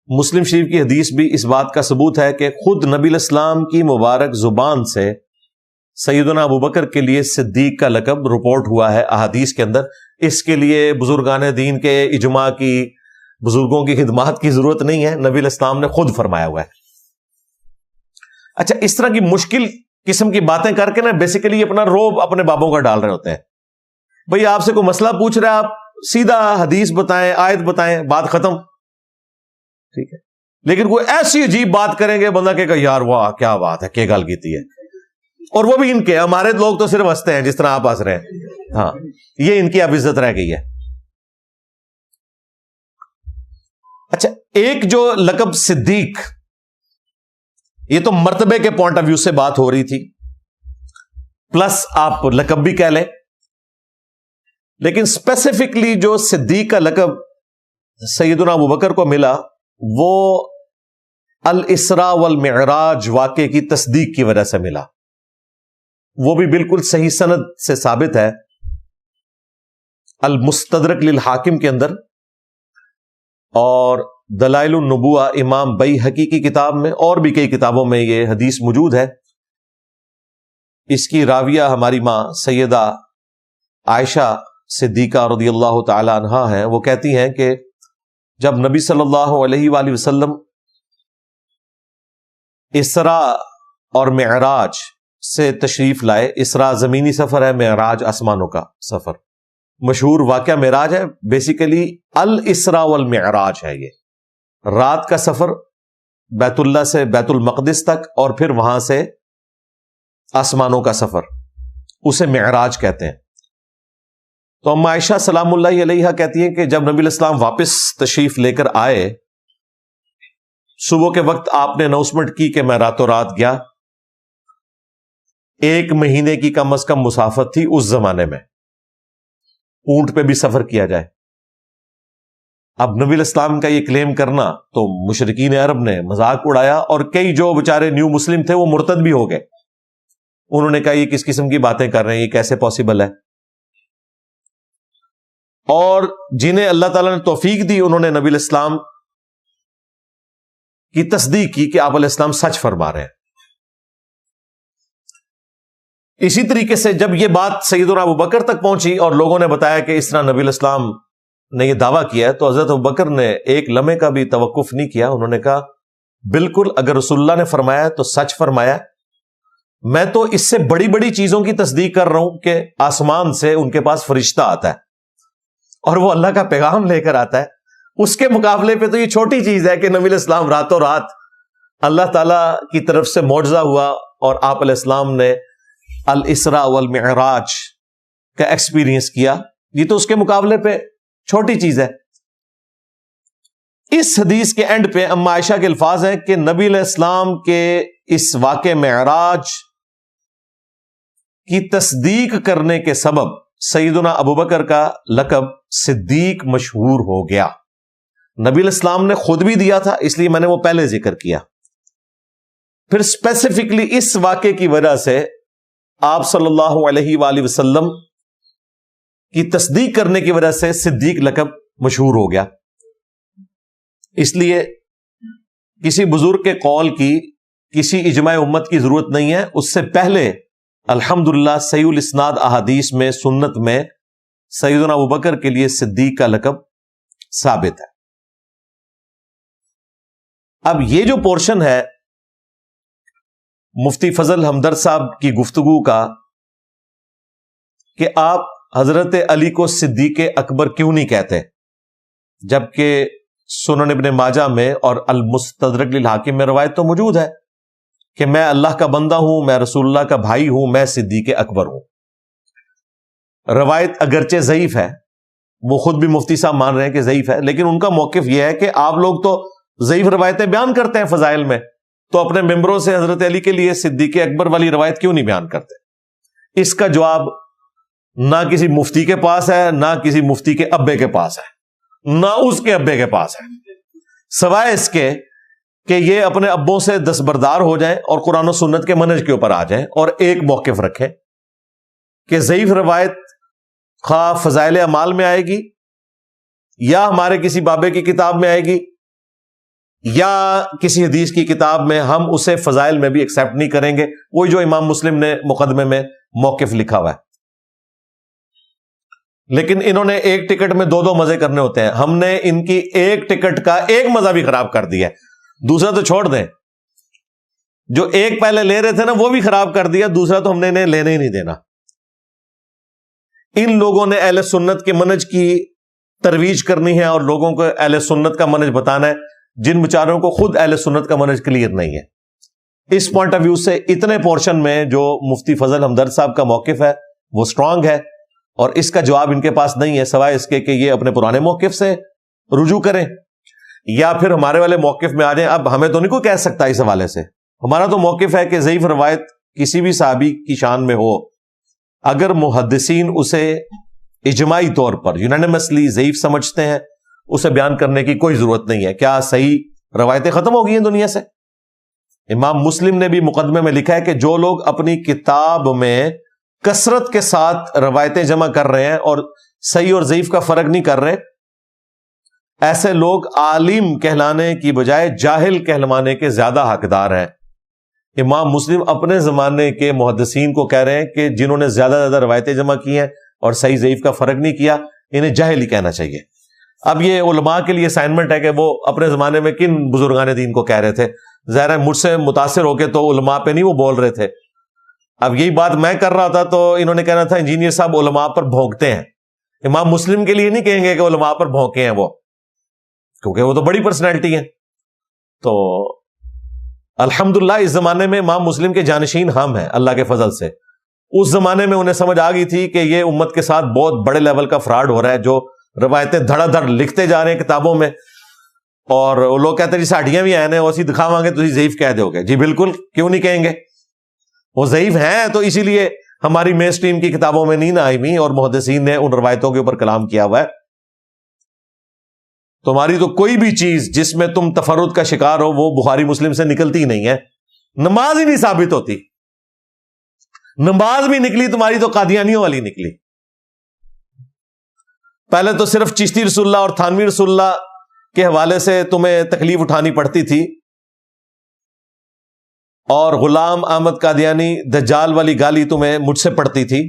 مسلم شریف کی حدیث بھی اس بات کا ثبوت ہے کہ خود نبی الاسلام کی مبارک زبان سے سیدنا ابوبکر کے لیے صدیق کا لقب رپورٹ ہوا ہے احادیث کے اندر۔ اس کے لیے بزرگان دین کے اجماع کی، بزرگوں کی خدمات کی ضرورت نہیں ہے، نبی الاسلام نے خود فرمایا ہوا ہے۔ اچھا، اس طرح کی مشکل قسم کی باتیں کر کے نا بیسیکلی اپنا روب اپنے بابوں کا ڈال رہے ہوتے ہیں۔ بھئی آپ سے کوئی مسئلہ پوچھ رہا ہے، آپ سیدھا حدیث بتائیں، آیت بتائیں، بات ختم، ٹھیک ہے۔ لیکن کوئی ایسی عجیب بات کریں گے بندہ کہ یار واہ کیا بات ہے، کیا گل کیتی ہے، اور وہ بھی ان کے، ہمارے لوگ تو صرف ہنستے ہیں جس طرح آپ ہنس رہے ہیں۔ ہاں، یہ ان کی اب عزت رہ گئی ہے۔ اچھا، ایک جو لقب صدیق، یہ تو مرتبے کے پوائنٹ آف ویو سے بات ہو رہی تھی، پلس آپ لقب بھی کہہ لیں، لیکن اسپیسیفکلی جو صدیق کا لقب سیدنا ابوبکر کو ملا وہ الاسراء والمعراج واقعے کی تصدیق کی وجہ سے ملا۔ وہ بھی بالکل صحیح سند سے ثابت ہے، المستدرک للحاکم کے اندر، اور دلائل النبوہ امام بیہقی کی کتاب میں، اور بھی کئی کتابوں میں یہ حدیث موجود ہے۔ اس کی راویہ ہماری ماں سیدہ عائشہ صدیقہ رضی اللہ تعالی عنہا ہیں۔ وہ کہتی ہیں کہ جب نبی صلی اللہ علیہ وآلہ وسلم اسراء اور معراج سے تشریف لائے، اسراء زمینی سفر ہے، معراج آسمانوں کا سفر، مشہور واقعہ معراج ہے، بیسیکلی الاسراء والمعراج ہے، یہ رات کا سفر بیت اللہ سے بیت المقدس تک، اور پھر وہاں سے آسمانوں کا سفر، اسے معراج کہتے ہیں۔ تو ام عائشہ سلام اللہ علیہا کہتی ہیں کہ جب نبی الاسلام واپس تشریف لے کر آئے، صبح کے وقت آپ نے اناؤنسمنٹ کی کہ میں راتوں رات گیا۔ 1 مہینے کی کم از کم مسافت تھی اس زمانے میں، اونٹ پہ بھی سفر کیا جائے۔ اب نبی الاسلام کا یہ کلیم کرنا تو مشرکین عرب نے مذاق اڑایا، اور کئی جو بیچارے نیو مسلم تھے وہ مرتد بھی ہو گئے۔ انہوں نے کہا یہ کس قسم کی باتیں کر رہے ہیں، یہ کیسے پاسبل ہے؟ اور جنہیں اللہ تعالیٰ نے توفیق دی انہوں نے نبی الاسلام کی تصدیق کی کہ آپ علیہ السلام سچ فرما رہے ہیں۔ اسی طریقے سے جب یہ بات سیدنا ابوبکر تک پہنچی اور لوگوں نے بتایا کہ اس طرح نبی الاسلام نے یہ دعویٰ کیا ہے، تو حضرت ابوبکر نے ایک لمحے کا بھی توقف نہیں کیا۔ انہوں نے کہا بالکل، اگر رسول اللہ نے فرمایا تو سچ فرمایا، میں تو اس سے بڑی بڑی چیزوں کی تصدیق کر رہا ہوں کہ آسمان سے ان کے پاس فرشتہ آتا ہے اور وہ اللہ کا پیغام لے کر آتا ہے۔ اس کے مقابلے پہ تو یہ چھوٹی چیز ہے کہ نبی الاسلام راتوں رات اللہ تعالیٰ کی طرف سے معجزہ ہوا اور آپ علیہ السلام نے الاسراء والمعراج کا ایکسپیرینس کیا، یہ تو اس کے مقابلے پہ چھوٹی چیز ہے۔ اس حدیث کے اینڈ پہ اما عائشہ کے الفاظ ہیں کہ نبی علیہ السلام کے اس واقع معراج کی تصدیق کرنے کے سبب سیدنا ابوبکر کا لقب صدیق مشہور ہو گیا۔ نبی علیہ السلام نے خود بھی دیا تھا، اس لیے میں نے وہ پہلے ذکر کیا۔ پھر اسپیسیفکلی اس واقعے کی وجہ سے آپ صلی اللہ علیہ وآلہ وسلم کی تصدیق کرنے کی وجہ سے صدیق لقب مشہور ہو گیا۔ اس لیے کسی بزرگ کے قول کی، کسی اجماع امت کی ضرورت نہیں ہے، اس سے پہلے الحمدللہ صحیح الاسناد احادیث میں، سنت میں سیدنا ابوبکر کے لیے صدیق کا لقب ثابت ہے۔ اب یہ جو پورشن ہے مفتی فضل ہمدرد صاحب کی گفتگو کا کہ آپ حضرت علی کو صدیق اکبر کیوں نہیں کہتے، جبکہ سنن ابن ماجہ میں اور المستدرک للحاکم میں روایت تو موجود ہے کہ میں اللہ کا بندہ ہوں، میں رسول اللہ کا بھائی ہوں، میں صدیق اکبر ہوں۔ روایت اگرچہ ضعیف ہے، وہ خود بھی مفتی صاحب مان رہے ہیں کہ ضعیف ہے، لیکن ان کا موقف یہ ہے کہ آپ لوگ تو ضعیف روایتیں بیان کرتے ہیں فضائل میں، تو اپنے ممبروں سے حضرت علی کے لیے صدیق اکبر والی روایت کیوں نہیں بیان کرتے؟ اس کا جواب نہ کسی مفتی کے پاس ہے، نہ کسی مفتی کے ابے کے پاس ہے، نہ اس کے ابے کے پاس ہے، سوائے اس کے کہ یہ اپنے ابوں سے دستبردار ہو جائیں اور قرآن و سنت کے منہج کے اوپر آ جائیں اور ایک موقف رکھیں کہ ضعیف روایت خواہ فضائل اعمال میں آئے گی یا ہمارے کسی بابے کی کتاب میں آئے گی یا کسی حدیث کی کتاب میں، ہم اسے فضائل میں بھی ایکسیپٹ نہیں کریں گے، وہی جو امام مسلم نے مقدمے میں موقف لکھا ہوا ہے۔ لیکن انہوں نے ایک ٹکٹ میں دو دو مزے کرنے ہوتے ہیں، ہم نے ان کی ایک ٹکٹ کا ایک مزہ بھی خراب کر دیا ہے، دوسرا تو چھوڑ دیں، جو ایک پہلے لے رہے تھے نا وہ بھی خراب کر دیا، دوسرا تو ہم نے انہیں لینے ہی نہیں دینا۔ ان لوگوں نے اہل سنت کے منہج کی ترویج کرنی ہے اور لوگوں کو اہل سنت کا منہج بتانا ہے، جن بیچاروں کو خود اہل سنت کا منہج کلیئر نہیں ہے۔ اس پوائنٹ آف ویو سے اتنے پورشن میں جو مفتی فضل ہمدرد صاحب کا موقف ہے وہ سٹرانگ ہے، اور اس کا جواب ان کے پاس نہیں ہے سوائے اس کے کہ یہ اپنے پرانے موقف سے رجوع کریں یا پھر ہمارے والے موقف میں آ جائیں۔ اب ہمیں تو نہیں کوئی کہہ سکتا اس حوالے سے، ہمارا تو موقف ہے کہ ضعیف روایت کسی بھی صحابی کی شان میں ہو، اگر محدثین اسے اجماعی طور پر یونانیمسلی ضعیف سمجھتے ہیں، اسے بیان کرنے کی کوئی ضرورت نہیں ہے۔ کیا صحیح روایتیں ختم ہو گئی ہیں دنیا سے؟ امام مسلم نے بھی مقدمے میں لکھا ہے کہ جو لوگ اپنی کتاب میں کثرت کے ساتھ روایتیں جمع کر رہے ہیں اور صحیح اور ضعیف کا فرق نہیں کر رہے، ایسے لوگ عالم کہلانے کی بجائے جاہل کہلوانے کے زیادہ حقدار ہیں۔ امام مسلم اپنے زمانے کے محدثین کو کہہ رہے ہیں کہ جنہوں نے زیادہ سے زیادہ روایتیں جمع کی ہیں اور صحیح ضعیف کا فرق نہیں کیا، انہیں جاہل ہی کہنا چاہیے۔ اب یہ علماء کے لیے اسائنمنٹ ہے کہ وہ اپنے زمانے میں کن بزرگان دین کو کہہ رہے تھے، ظاہر ہے مجھ سے متاثر ہو کے تو علماء پہ نہیں وہ بول رہے تھے۔ اب یہی بات میں کر رہا تھا تو انہوں نے کہنا تھا انجینئر صاحب علماء پر بھونکتے ہیں۔ امام مسلم کے لیے نہیں کہیں گے کہ علماء پر بھونکے ہیں وہ، کیونکہ وہ تو بڑی پرسنالٹی ہیں۔ تو الحمدللہ اس زمانے میں امام مسلم کے جانشین ہم ہیں اللہ کے فضل سے۔ اس زمانے میں انہیں سمجھ آ گئی تھی کہ یہ امت کے ساتھ بہت بڑے لیول کا فراڈ ہو رہا ہے، جو روایتیں دھڑا دھڑ لکھتے جا رہے ہیں کتابوں میں، اور وہ لوگ کہتے ہیں جی ساڈیاں بھی آئے ہیں اسی دکھاواں گے تو ضعیف کہہ دو گے۔ جی بالکل، کیوں نہیں کہیں گے؟ وہ ضعیف ہیں تو اسی لیے ہماری مین سٹریم کی کتابوں میں نہیں نہ آئی ہوئی، اور محدثین نے ان روایتوں کے اوپر کلام کیا ہوا ہے۔ تمہاری تو کوئی بھی چیز جس میں تم تفرد کا شکار ہو وہ بخاری مسلم سے نکلتی ہی نہیں ہے۔ نماز ہی نہیں ثابت ہوتی، نماز بھی نکلی تمہاری تو قادیانیوں والی نکلی۔ پہلے تو صرف چشتی رسول اللہ اور تھانوی رسول اللہ کے حوالے سے تمہیں تکلیف اٹھانی پڑتی تھی، اور غلام احمد قادیانی دجال والی گالی تمہیں مجھ سے پڑتی تھی۔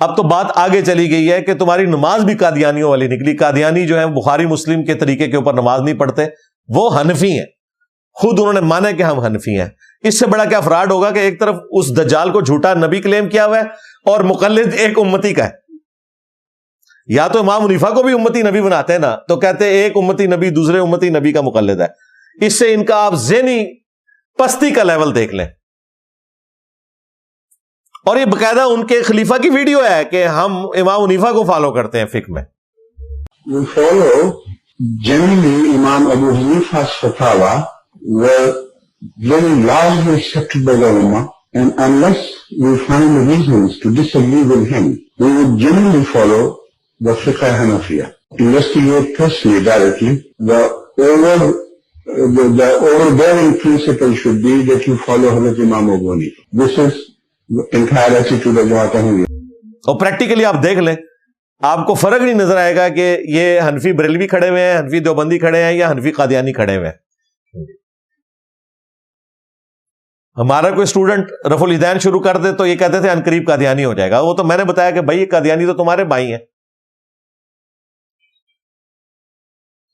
اب تو بات آگے چلی گئی ہے کہ تمہاری نماز بھی قادیانیوں والی نکلی۔ قادیانی جو ہے بخاری مسلم کے طریقے کے اوپر نماز نہیں پڑھتے، وہ حنفی ہیں، خود انہوں نے مانا کہ ہم حنفی ہیں۔ اس سے بڑا کیا فراڈ ہوگا کہ ایک طرف اس دجال کو جھوٹا نبی کلیم کیا ہوا ہے اور مقلد ایک امتی کا ہے۔ یا تو امام حنیفہ کو بھی امتی نبی بناتے ہیں نا، تو کہتے ہیں ایک امتی نبی دوسرے امتی نبی کا مقلد ہے۔ اس سے ان کا آپ ذہنی پستی کا لیول دیکھ لیں۔ اور یہ باقاعدہ ان کے خلیفہ کی ویڈیو ہے کہ ہم امام حنیفہ کو فالو کرتے ہیں فقہ میں۔ We follow generally Imam Abu Hanifa's fatwa were very largely accepted by the ulama, and unless we find reasons to disagree with him, we would generally follow the fiqh Hanafiya. Investigate personally directly. The overbearing principle should be that you follow Hazrat Imam Abu Hanifa. This is the entire attitude of Jamaat Ahmadiyya. اور practically آپ دیکھ لیں، آپ کو فرق نہیں نظر آئے گا کہ یہ حنفی بریلوی کھڑے ہوئے ہیں، حنفی دیوبندی کھڑے ہیں یا حنفی قادیانی کھڑے ہوئے ہیں۔ ہمارا کوئی اسٹوڈنٹ رفع الیدین شروع کر دے تو یہ کہتے تھے عنقریب قادیانی ہو جائے گا۔ وہ تو میں نے بتایا کہ بھائی قادیانی تو تمہارے بھائی ہیں۔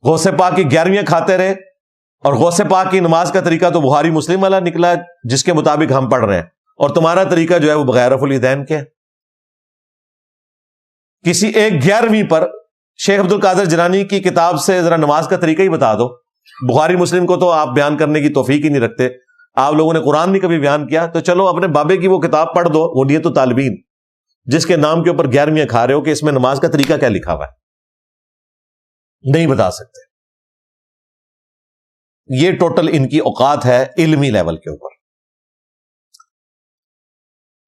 غوث پاک کی 11ویں کھاتے رہے، اور غوث پاک کی نماز کا طریقہ تو بخاری مسلم والا نکلا جس کے مطابق ہم پڑھ رہے ہیں، اور تمہارا طریقہ جو ہے وہ بغیر رفع الیدین کے۔ کسی ایک 11ویں پر شیخ عبد القادر جیلانی کی کتاب سے ذرا نماز کا طریقہ ہی بتا دو۔ بخاری مسلم کو تو آپ بیان کرنے کی توفیق ہی نہیں رکھتے، آپ لوگوں نے قرآن نہیں کبھی بیان کیا، تو چلو اپنے بابے کی وہ کتاب پڑھ دو، غنیۃ الطالبین، جس کے نام کے اوپر 11ویں کھا رہے ہو، کہ اس میں نماز کا طریقہ کیا لکھا ہوا ہے، نہیں بتا سکتے۔ یہ ٹوٹل ان کی اوقات ہے علمی لیول کے اوپر۔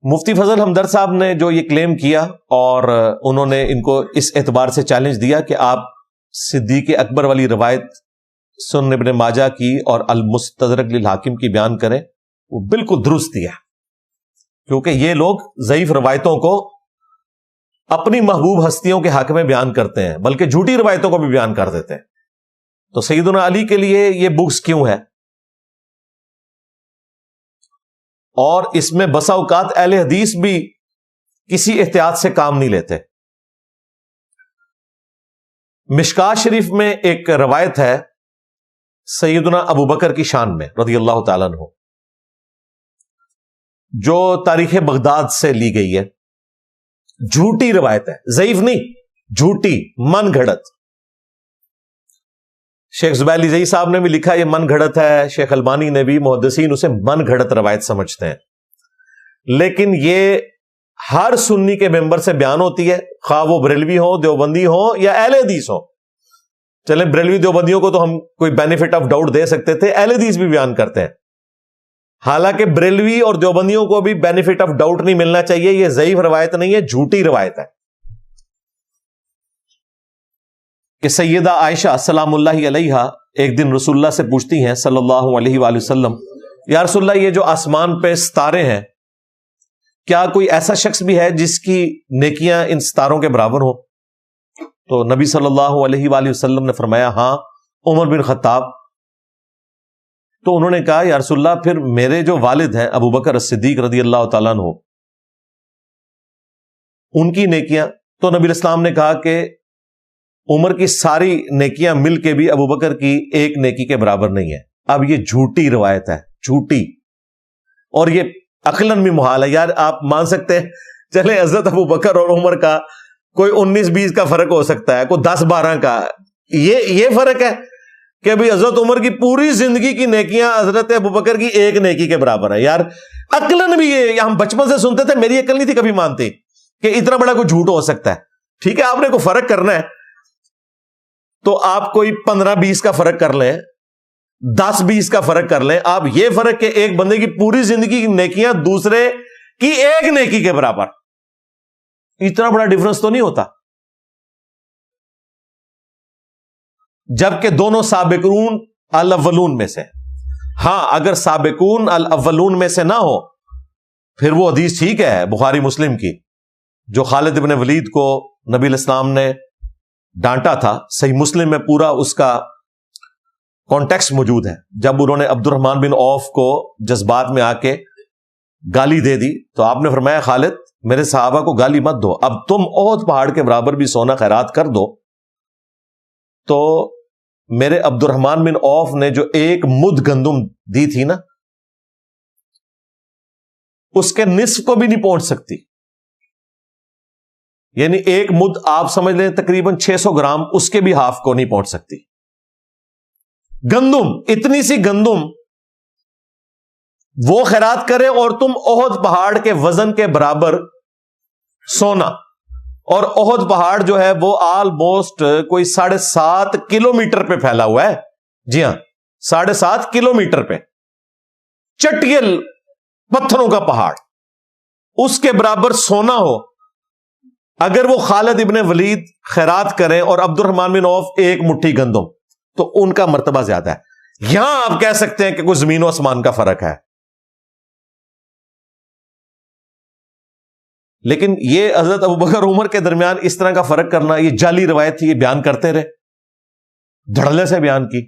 مفتی فضل ہمدرد صاحب نے جو یہ کلیم کیا، اور انہوں نے ان کو اس اعتبار سے چیلنج دیا کہ آپ صدیق اکبر والی روایت سنن ابن ماجہ کی اور المستدرک للحاکم کی بیان کریں وہ بالکل درست ہے، کیونکہ یہ لوگ ضعیف روایتوں کو اپنی محبوب ہستیوں کے حق میں بیان کرتے ہیں، بلکہ جھوٹی روایتوں کو بھی بیان کر دیتے ہیں۔ تو سیدنا علی کے لیے یہ بکس کیوں ہے؟ اور اس میں بسا اوقات اہل حدیث بھی کسی احتیاط سے کام نہیں لیتے۔ مشکات شریف میں ایک روایت ہے سیدنا ابو بکر کی شان میں رضی اللہ تعالیٰ عنہ، جو تاریخ بغداد سے لی گئی ہے، جھوٹی روایت ہے، ضعیف نہیں، جھوٹی، من گھڑت۔ شیخ زبیلی زئی صاحب نے بھی لکھا یہ من گھڑت ہے، شیخ البانی نے بھی، محدثین اسے من گھڑت روایت سمجھتے ہیں، لیکن یہ ہر سنی کے ممبر سے بیان ہوتی ہے، خواہ وہ بریلوی ہو، دیوبندی ہو یا اہل حدیث ہو۔ چلیں بریلوی دیوبندیوں کو تو ہم کوئی بینیفٹ آف ڈاؤٹ دے سکتے تھے، اہل حدیث بھی بیان کرتے ہیں، حالانکہ بریلوی اور دیوبندیوں کو بھی بینیفٹ آف ڈاؤٹ نہیں ملنا چاہیے، یہ ضعیف روایت نہیں ہے، جھوٹی روایت ہے۔ کہ سیدہ عائشہ سلام اللہ علیہا ایک دن رسول اللہ سے پوچھتی ہیں صلی اللہ علیہ وآلہ وسلم، یا رسول اللہ یہ جو آسمان پہ ستارے ہیں، کیا کوئی ایسا شخص بھی ہے جس کی نیکیاں ان ستاروں کے برابر ہو؟ تو نبی صلی اللہ علیہ وآلہ وسلم نے فرمایا ہاں، عمر بن خطاب۔ تو انہوں نے کہا یا رسول اللہ پھر میرے جو والد ہیں ابو بکر الصدیق رضی اللہ تعالیٰ عنہ، ان کی نیکیاں؟ تو نبی اسلام نے کہا کہ عمر کی ساری نیکیاں مل کے بھی ابو بکر کی ایک نیکی کے برابر نہیں ہے۔ اب یہ جھوٹی روایت ہے، جھوٹی، اور یہ عقلاً بھی محال ہے۔ یار آپ مان سکتے ہیں چلے حضرت ابو بکر اور عمر کا کوئی 19-20 کا فرق ہو سکتا ہے، کوئی 10-12 کا، یہ فرق ہے کہ بھی حضرت عمر کی پوری زندگی کی نیکیاں حضرت ابو بکر کی ایک نیکی کے برابر ہے۔ یار عقلاً بھی یہ ہم بچپن سے سنتے تھے، میری عقل نہیں تھی کبھی مانتی کہ اتنا بڑا کوئی جھوٹ ہو سکتا ہے۔ ٹھیک ہے، آپ نے کوئی فرق کرنا ہے تو آپ کوئی 15-20 کا فرق کر لیں، 10-20 کا فرق کر لیں، آپ یہ فرق کہ ایک بندے کی پوری زندگی کی نیکیاں دوسرے کی ایک نیکی کے برابر، اتنا بڑا ڈفرنس تو نہیں ہوتا، جبکہ دونوں سابقون الاولون میں سے۔ ہاں اگر سابقون الاولون میں سے نہ ہو پھر وہ حدیث ٹھیک ہے بخاری مسلم کی، جو خالد ابن ولید کو نبی علیہ السلام نے ڈانٹا تھا، صحیح مسلم میں پورا اس کا کانٹیکسٹ موجود ہے۔ جب انہوں نے عبد الرحمن بن عوف کو جذبات میں آ کے گالی دے دی تو آپ نے فرمایا خالد میرے صحابہ کو گالی مت دو، اب تم احد پہاڑ کے برابر بھی سونا خیرات کر دو تو میرے عبد الرحمن بن عوف نے جو ایک مد گندم دی تھی نا، اس کے نصف کو بھی نہیں پہنچ سکتی، یعنی ایک مد آپ سمجھ لیں تقریباً 600 گرام، اس کے بھی ہاف کو نہیں پہنچ سکتی گندم، اتنی سی گندم وہ خیرات کرے اور تم احد پہاڑ کے وزن کے برابر سونا، اور احد پہاڑ جو ہے وہ آلموسٹ کوئی 7.5 کلومیٹر پہ پھیلا ہوا ہے، جی ہاں 7.5 کلومیٹر پہ، چٹیل پتھروں کا پہاڑ، اس کے برابر سونا ہو، اگر وہ خالد ابن ولید خیرات کریں اور عبد الرحمن بن عوف ایک مٹھی گندم، تو ان کا مرتبہ زیادہ ہے۔ یہاں آپ کہہ سکتے ہیں کہ کوئی زمین و آسمان کا فرق ہے، لیکن یہ حضرت ابوبکر عمر کے درمیان اس طرح کا فرق کرنا یہ جعلی روایت تھی، یہ بیان کرتے رہے، دھڑلے سے بیان کی۔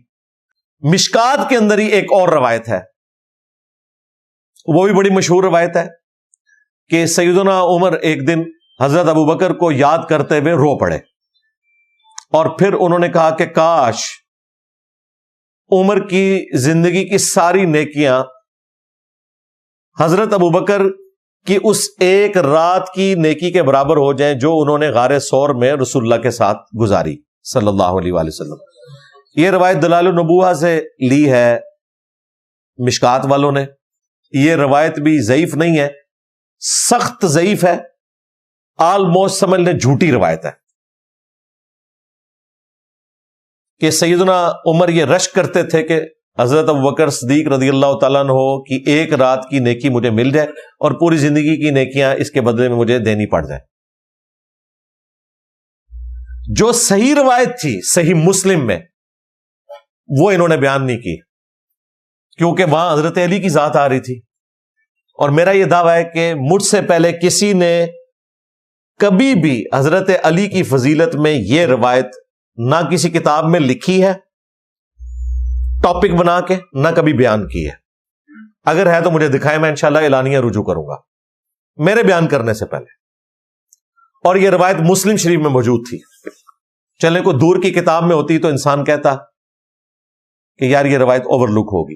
مشکات کے اندر ہی ایک اور روایت ہے، وہ بھی بڑی مشہور روایت ہے کہ سیدنا عمر ایک دن حضرت ابوبکر کو یاد کرتے ہوئے رو پڑے، اور پھر انہوں نے کہا کہ کاش عمر کی زندگی کی ساری نیکیاں حضرت ابوبکر کی اس ایک رات کی نیکی کے برابر ہو جائیں جو انہوں نے غار ثور میں رسول اللہ کے ساتھ گزاری صلی اللہ علیہ وآلہ وسلم۔ یہ روایت دلائل النبوہ سے لی ہے مشکات والوں نے، یہ روایت بھی ضعیف نہیں ہے، سخت ضعیف ہے، آلموسٹ سمجھ لیں جھوٹی روایت ہے کہ سیدنا عمر یہ رشک کرتے تھے کہ حضرت ابوبکر صدیق رضی اللہ تعالیٰ عنہ کی ایک رات کی نیکی مجھے مل جائے اور پوری زندگی کی نیکیاں اس کے بدلے میں مجھے دینی پڑ جائے۔ جو صحیح روایت تھی صحیح مسلم میں، وہ انہوں نے بیان نہیں کی، کیونکہ وہاں حضرت علی کی ذات آ رہی تھی، اور میرا یہ دعویٰ ہے کہ مجھ سے پہلے کسی نے کبھی بھی حضرت علی کی فضیلت میں یہ روایت نہ کسی کتاب میں لکھی ہے ٹاپک بنا کے، نہ کبھی بیان کی ہے۔ اگر ہے تو مجھے دکھائے، میں انشاءاللہ اعلانیہ رجوع کروں گا میرے بیان کرنے سے پہلے۔ اور یہ روایت مسلم شریف میں موجود تھی۔ چلے کوئی دور کی کتاب میں ہوتی تو انسان کہتا کہ یار یہ روایت اوور لک ہوگی۔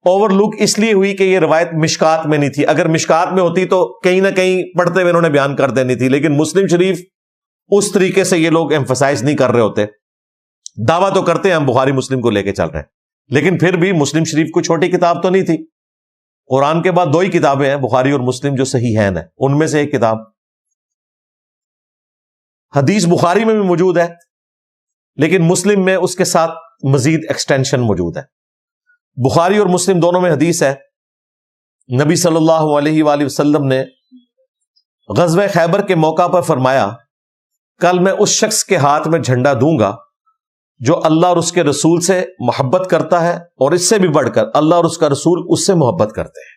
اوور لک اس لیے ہوئی کہ یہ روایت مشکات میں نہیں تھی، اگر مشکات میں ہوتی تو کہیں نہ کہیں پڑھتے ہوئے انہوں نے بیان کر دینی تھی، لیکن مسلم شریف اس طریقے سے یہ لوگ ایمفسائز نہیں کر رہے ہوتے۔ دعویٰ تو کرتے ہیں ہم بخاری مسلم کو لے کے چل رہے ہیں، لیکن پھر بھی مسلم شریف کوئی چھوٹی کتاب تو نہیں تھی۔ قرآن کے بعد 2 ہی کتابیں ہیں، بخاری اور مسلم، جو صحیحین ہیں، ان میں سے ایک کتاب۔ حدیث بخاری میں بھی موجود ہے، لیکن مسلم میں اس کے ساتھ مزید ایکسٹینشن موجود ہے۔ بخاری اور مسلم دونوں میں حدیث ہے، نبی صلی اللہ علیہ وآلہ وسلم نے غزوہ خیبر کے موقع پر فرمایا، کل میں اس شخص کے ہاتھ میں جھنڈا دوں گا جو اللہ اور اس کے رسول سے محبت کرتا ہے، اور اس سے بھی بڑھ کر اللہ اور اس کا رسول اس سے محبت کرتے ہیں۔